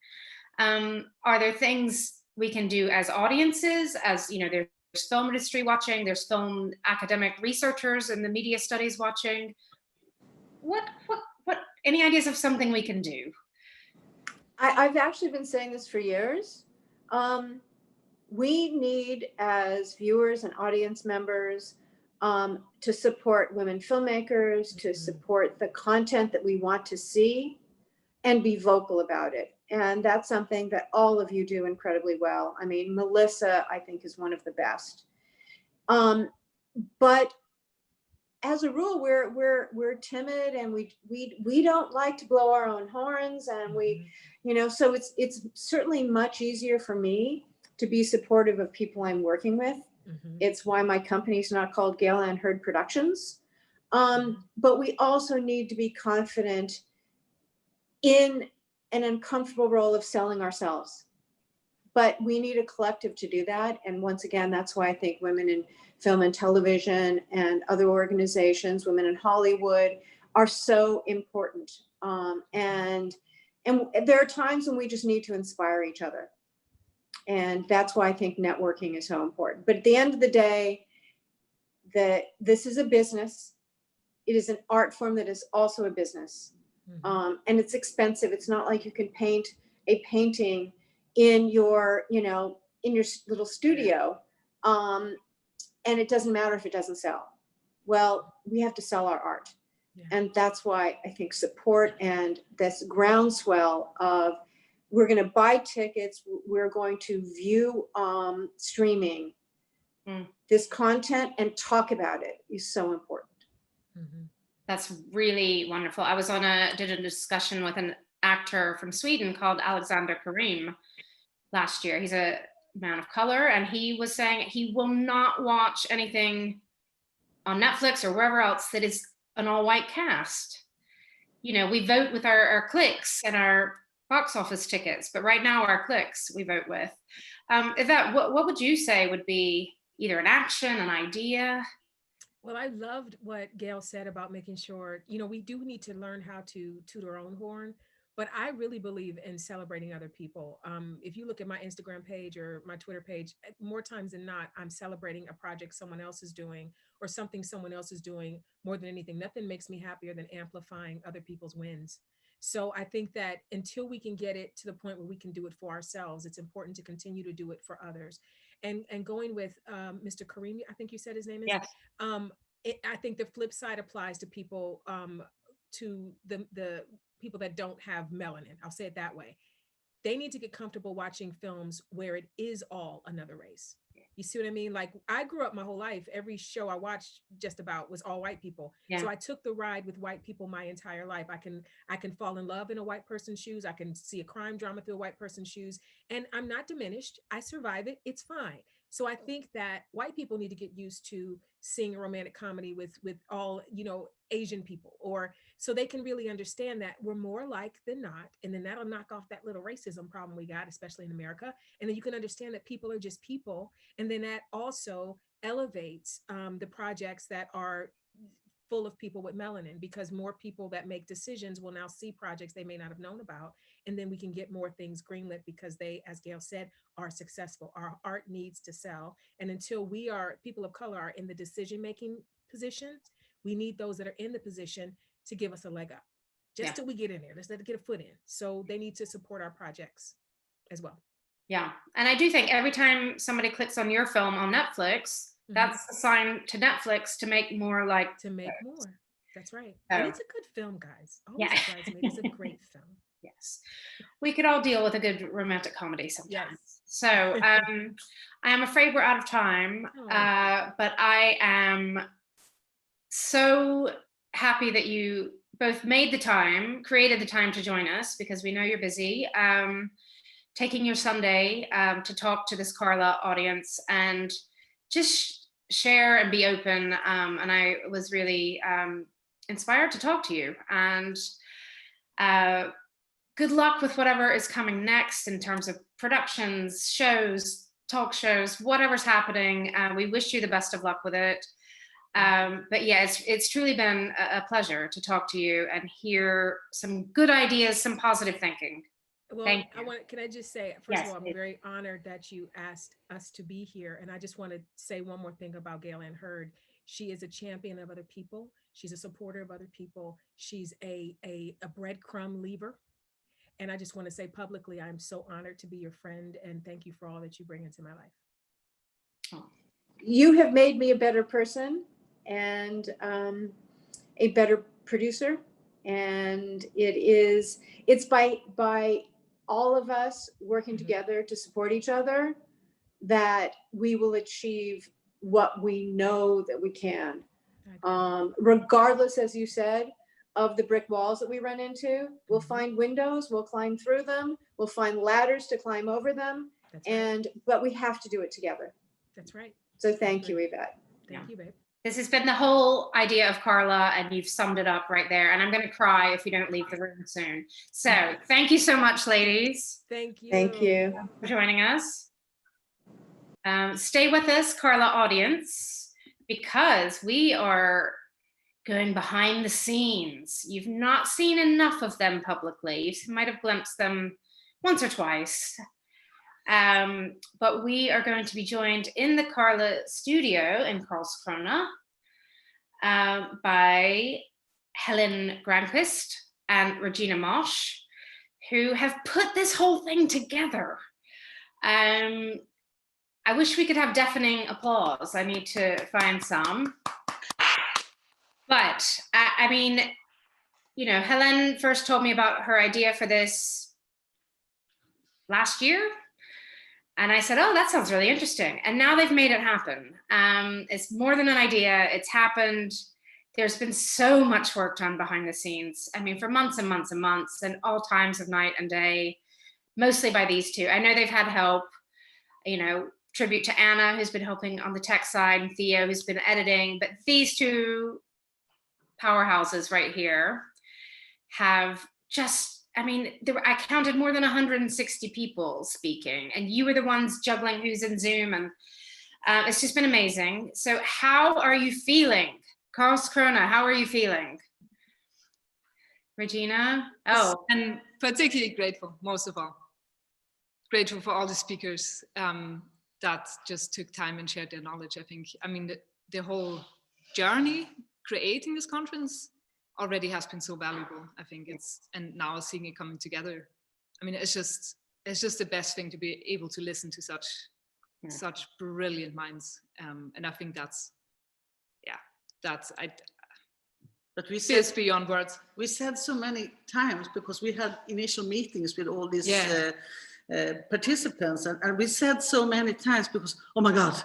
Are there things we can do as audiences, as there's film industry watching, there's film academic researchers and the media studies watching? What any ideas of something we can do? I've actually been saying this for years. We need, as viewers and audience members, to support women filmmakers, to support the content that we want to see, and be vocal about it. And that's something that all of you do incredibly well. I mean, Melissa, I think, is one of the best. But as a rule, we're timid, and we don't like to blow our own horns, and so it's certainly much easier for me to be supportive of people I'm working with. It's why my company's not called Gale and Hurd Productions. But we also need to be confident in an uncomfortable role of selling ourselves. But we need a collective to do that. And once again, that's why I think women in film and television and other organizations, women in Hollywood, are so important. And there are times when we just need to inspire each other. And that's why I think networking is so important. But at the end of the day, this is a business. It is an art form that is also a business. And it's expensive. It's not like you can paint a painting in your little studio. And it doesn't matter if it doesn't sell. Well, we have to sell our art. Yeah. And that's why I think support and this groundswell of, we're going to buy tickets, we're going to view streaming, this content, and talk about it is so important. That's really wonderful. I was did a discussion with an actor from Sweden called Alexander Karim last year. He's a man of color, and he was saying he will not watch anything on Netflix or wherever else that is an all-white cast. We vote with our clicks and our box office tickets, but right now our clicks we vote with. Yvette, what would you say would be either an action, an idea? Well, I loved what Gale said about making sure, we do need to learn how to toot our own horn, but I really believe in celebrating other people. If you look at my Instagram page or my Twitter page, more times than not, I'm celebrating a project someone else is doing or something someone else is doing more than anything. Nothing makes me happier than amplifying other people's wins. So I think that until we can get it to the point where we can do it for ourselves, it's important to continue to do it for others. And going with Mr. Karim, I think you said his name is. Yes. I think the flip side applies to people, to the people that don't have melanin. I'll say it that way. They need to get comfortable watching films where it is all another race. You see what I mean? Like, I grew up my whole life, every show I watched just about was all white people. Yeah. So I took the ride with white people my entire life. I can fall in love in a white person's shoes. I can see a crime drama through a white person's shoes, and I'm not diminished. I survive it. It's fine. So I think that white people need to get used to seeing a romantic comedy with all, Asian people, or so they can really understand that we're more alike than not. And then that'll knock off that little racism problem we got, especially in America. And then you can understand that people are just people. And then that also elevates the projects that are full of people with melanin, because more people that make decisions will now see projects they may not have known about. And then we can get more things greenlit because they, as Gale said, are successful. Our art needs to sell. And until people of color are in the decision-making positions, we need those that are in the position to give us a leg up. Just till we get in there, let's let it get a foot in. So they need to support our projects as well. Yeah. And I do think every time somebody clicks on your film on Netflix, that's a sign to Netflix to make more. That's right. And it's a good film, guys. Always surprise me. It's a great film. Yes. We could all deal with a good romantic comedy sometimes. Yes. So I am afraid we're out of time, but I am so happy that you both made the time, created the time to join us, because we know you're busy, taking your Sunday to talk to this Carla audience and just share and be open. And I was really inspired to talk to you. And good luck with whatever is coming next in terms of productions, shows, talk shows, whatever's happening. We wish you the best of luck with it. But yeah, it's truly been a pleasure to talk to you and hear some good ideas, some positive thinking. Well, Thank you. can I just say, first Yes, of all, I'm please. very honored that you asked us to be here. And I just want to say one more thing about Gale and Hurd. She is a champion of other people. She's a supporter of other people. She's a breadcrumb leaver. And I just want to say publicly, I'm so honored to be your friend, and thank you for all that you bring into my life. Oh. You have made me a better person and a better producer. And it's by all of us working together to support each other that we will achieve what we know that we can. Regardless, as you said, of the brick walls that we run into, we'll find windows, we'll climb through them, we'll find ladders to climb over them. That's right. But we have to do it together. That's right. So thank you, Yvette. Thank you, babe. This has been the whole idea of Carla, and you've summed it up right there. And I'm going to cry if you don't leave the room soon. So thank you so much, ladies. Thank you. Thank you. For joining us. Stay with us, Carla audience, because we are going behind the scenes. You've not seen enough of them publicly. You might have glimpsed them once or twice. But we are going to be joined in the Carla studio in Karlskrona by Helen Granqvist and Regina Marsh, who have put this whole thing together. I wish we could have deafening applause. I need to find some. But I mean, you know, Helen first told me about her idea for this last year. And I said, oh, that sounds really interesting. And now they've made it happen. It's more than an idea. It's happened. There's been so much work done behind the scenes. I mean, for months and months and months and all times of night and day, mostly by these two. I know they've had help, you know, tribute to Anna, who's been helping on the tech side, and Theo, who's been editing. But these two powerhouses right here have just, I mean, I counted more than 160 people speaking, and you were the ones juggling who's in Zoom, and it's just been amazing. So how are you feeling? Karlskrona, how are you feeling? Regina? Oh. And particularly grateful, most of all. Grateful for all the speakers that just took time and shared their knowledge. I mean, the whole journey creating this conference already has been so valuable. I think and now seeing it coming together, I mean, it's just the best thing to be able to listen to such brilliant minds. And I think but we said beyond words. We said so many times, because we had initial meetings with all these participants, and we said so many times, because oh my god,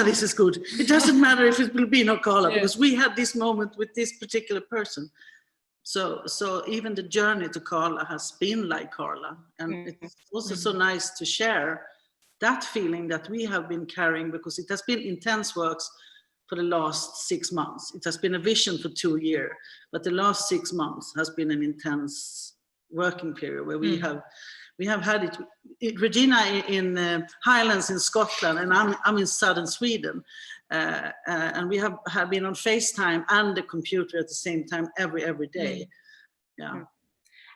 this is good. It doesn't matter if it will be no Carla, because we had this moment with this particular person. So even the journey to Carla has been like Carla, and it's also so nice to share that feeling that we have been carrying, because it has been intense works for the last 6 months. It has been a vision for 2 years, but the last 6 months has been an intense working period where we have had it. Regina in Highlands in Scotland, and I'm in southern Sweden, and we have been on FaceTime and the computer at the same time every day. Yeah.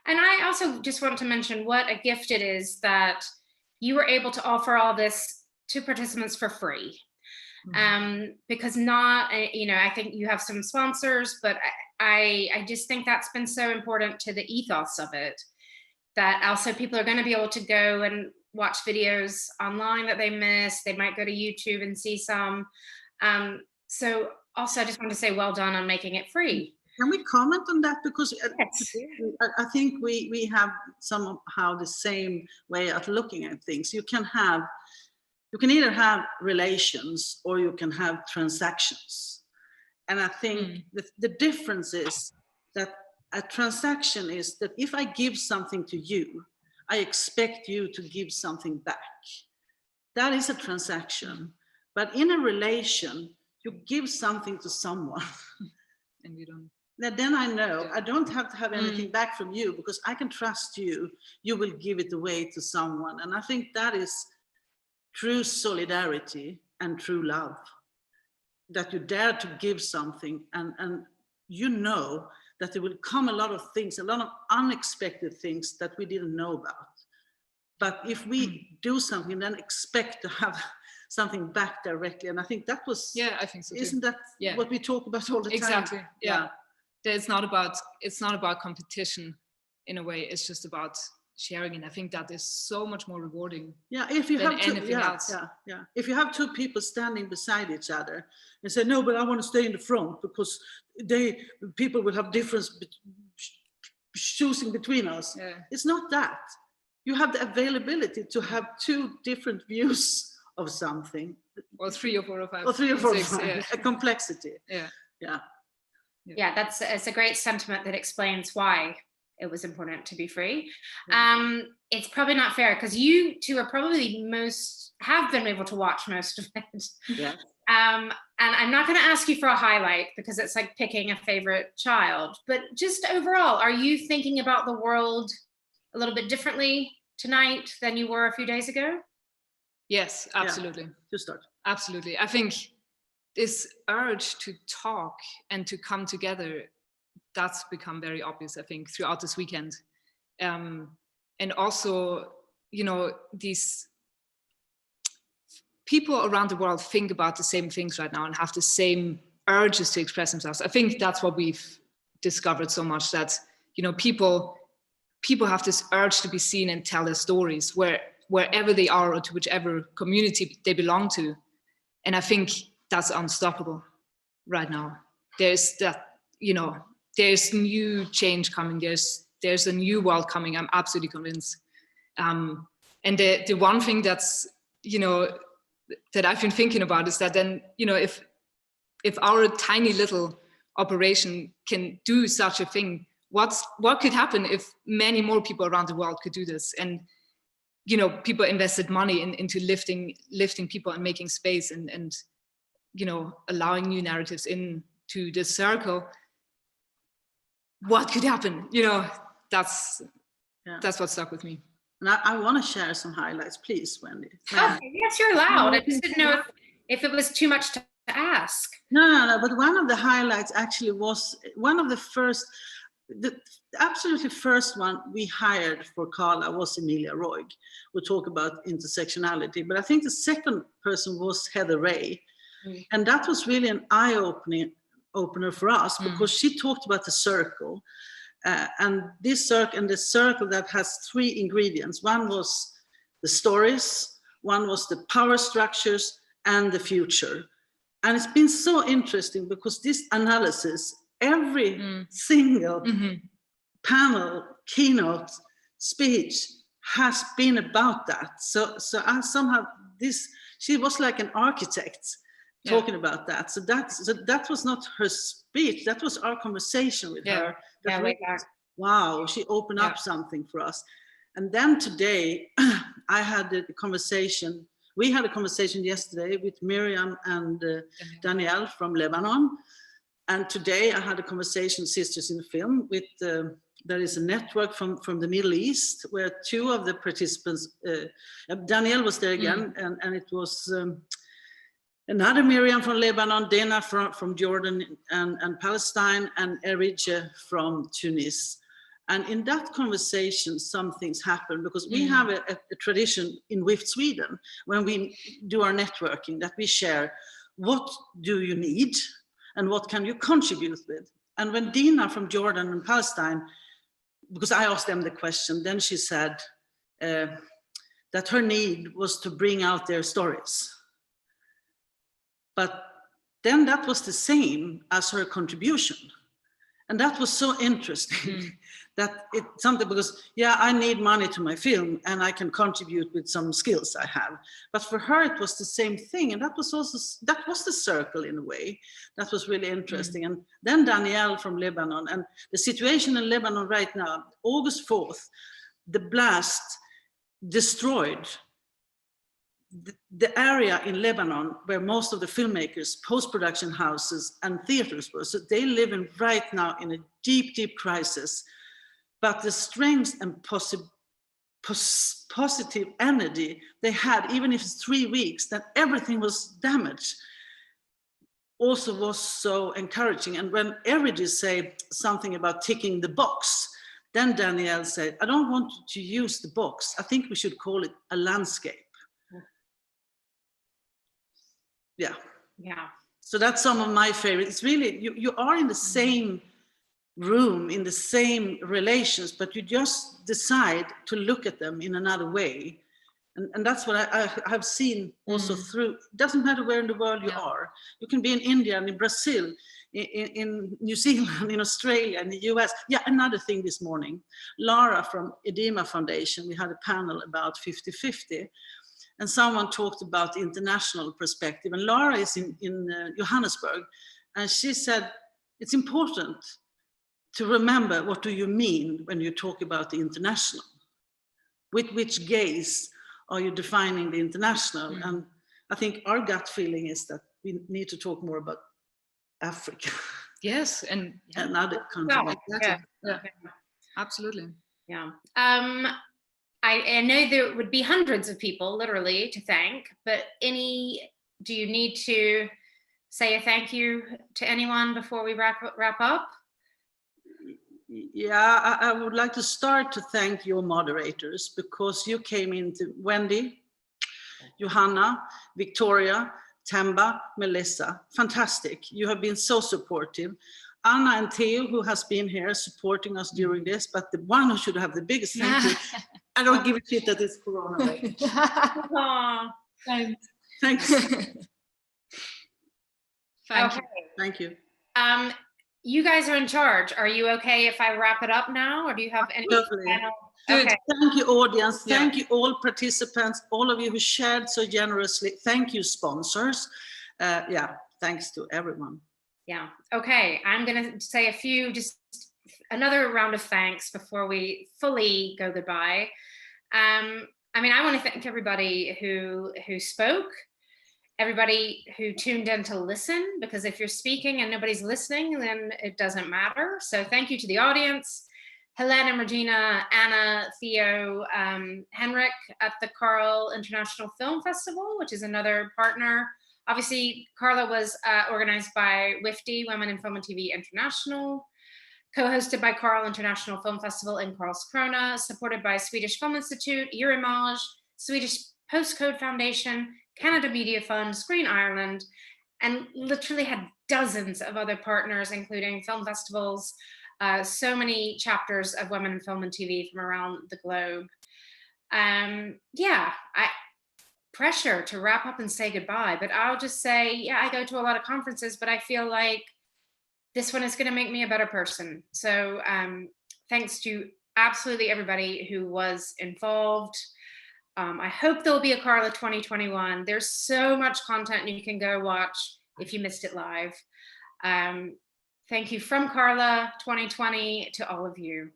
And I also just want to mention what a gift it is that you were able to offer all this to participants for free. Because I think you have some sponsors, but I just think that's been so important to the ethos of it, that also people are going to be able to go and watch videos online that they missed. They might go to YouTube and see some. So also, I just want to say well done on making it free. Can we comment on that? Because I think we have somehow the same way of looking at things. You can either have relations or you can have transactions. And I think the difference is that a transaction is that if I give something to you, I expect you to give something back. That is a transaction. But in a relation, you give something to someone. And you don't. Then I know I don't have to have anything back from you, because I can trust you. You will give it away to someone. And I think that is true solidarity and true love. that you dare to give something, and you know that there will come a lot of things, a lot of unexpected things that we didn't know about. But if we do something, then expect to have something back directly. And I think that was, yeah, I think so too. isn't that what we talk about all the time? Exactly. Yeah. It's not about competition in a way. It's just about sharing, and I think that is so much more rewarding. Yeah, if you have anything else. If you have two people standing beside each other and say, no, but I want to stay in the front because people will have difference choosing between us. Yeah. It's not that. You have the availability to have two different views of something. Or 3 or 4 or 5. Or 3 or 4 or 6, 5. A complexity. Yeah. It's a great sentiment that explains why it was important to be free. It's probably not fair because you two are probably have been able to watch most of it. Yeah. And I'm not going to ask you for a highlight because it's like picking a favorite child, but just overall, are you thinking about the world a little bit differently tonight than you were a few days ago? Yes, absolutely. Yeah. To start. Absolutely. I think this urge to talk and to come together, that's become very obvious, I think, throughout this weekend. And also, these people around the world think about the same things right now and have the same urges to express themselves. I think that's what we've discovered so much, that, people have this urge to be seen and tell their stories wherever they are or to whichever community they belong to. And I think that's unstoppable right now. There's that, there's new change coming. There's a new world coming. I'm absolutely convinced. And the one thing that's, that I've been thinking about is that then, if our tiny little operation can do such a thing, what could happen if many more people around the world could do this? And, people invested money into lifting people and making space and allowing new narratives into this circle. What could happen? That's what stuck with me. And I want to share some highlights, please, Wendy. Okay, yes, you're allowed. I just didn't know if it was too much to ask. No. But one of the highlights actually was one of the first, the absolutely first one we hired for Carla was Emilia Roig. We'll talk about intersectionality, but I think the second person was Heather Ray. And that was really an eye-opener for us because she talked about the circle. And this circle, and the circle that has 3 ingredients. One was the stories, one was the power structures, and the future. And it's been so interesting because this analysis, every single panel, keynote, speech has been about that. So I somehow, she was like an architect talking about that. So that was not her speech, that was our conversation with her. Wow, she opened up something for us. And then today, we had a conversation yesterday with Miriam and Danielle from Lebanon. And today I had a conversation, Sisters in Film, with there is a network from the Middle East where 2 of the participants, Danielle was there again, and it was another Miriam from Lebanon, Dana from Jordan and Palestine, and Erige from Tunis. And in that conversation, some things happen because we have a tradition in WIFT Sweden when we do our networking that we share what do you need and what can you contribute with. And when Dina from Jordan and Palestine, because I asked them the question, then she said that her need was to bring out their stories. But then that was the same as her contribution. And that was so interesting that it's something because, I need money to my film and I can contribute with some skills I have. But for her, it was the same thing. And that was the circle in a way. That was really interesting. And then Danielle from Lebanon, and the situation in Lebanon right now, August 4th, the blast destroyed the area in Lebanon where most of the filmmakers, post-production houses and theaters were. So they live right now in a deep, deep crisis. But the strength and positive energy they had, even if it's 3 weeks, that everything was damaged. also was so encouraging. And when Eridy said something about ticking the box, then Danielle said, I don't want to use the box. I think we should call it a landscape. Yeah. Yeah. So that's some of my favorites. It's really, you are in the same room, in the same relations, but you just decide to look at them in another way. And that's what I have seen also through, it doesn't matter where in the world you are. You can be in India and in Brazil, in New Zealand, in Australia, in the US. Yeah, another thing this morning, Lara from Edema Foundation, we had a panel about 50-50. And someone talked about the international perspective. And Lara is in Johannesburg. And she said, it's important to remember, what do you mean when you talk about the international? With which gaze are you defining the international? And I think our gut feeling is that we need to talk more about Africa. Yes, and other countries. Yeah, absolutely. Yeah. I know there would be hundreds of people literally to thank, but do you need to say a thank you to anyone before we wrap up? Yeah, I would like to start to thank your moderators, because you came into Wendy, Johanna, Victoria, Themba, Melissa. Fantastic. You have been so supportive. Anna and Theo, who has been here supporting us during this, but the one who should have the biggest thank you. I don't give a shit that it's Corona. Thanks. Thanks. Okay. Thank you. You guys are in charge. Are you okay if I wrap it up now, or do you have any final? Good. Okay. Thank you, audience. Thank you, all participants, all of you who shared so generously. Thank you, sponsors. Yeah, thanks to everyone. Yeah. Okay. I'm going to say just another round of thanks before we fully go goodbye. I mean, I want to thank everybody who spoke, everybody who tuned in to listen, because if you're speaking and nobody's listening, then it doesn't matter. So thank you to the audience, Helene, Regina, Anna, Theo, Henrik at the Carl International Film Festival, which is another partner. Obviously, Carla was organized by WIFTI, Women in Film and TV International, co-hosted by Carl International Film Festival in Karlskrona, supported by Swedish Film Institute, Eurimage, Swedish Postcode Foundation, Canada Media Fund, Screen Ireland, and literally had dozens of other partners, including film festivals, so many chapters of Women in Film and TV from around the globe. Pressure to wrap up and say goodbye, but I'll just say, yeah, I go to a lot of conferences, but I feel like this one is going to make me a better person. So thanks to absolutely everybody who was involved. I hope there'll be a Carla 2021. There's so much content you can go watch if you missed it live. Thank you from Carla 2020 to all of you.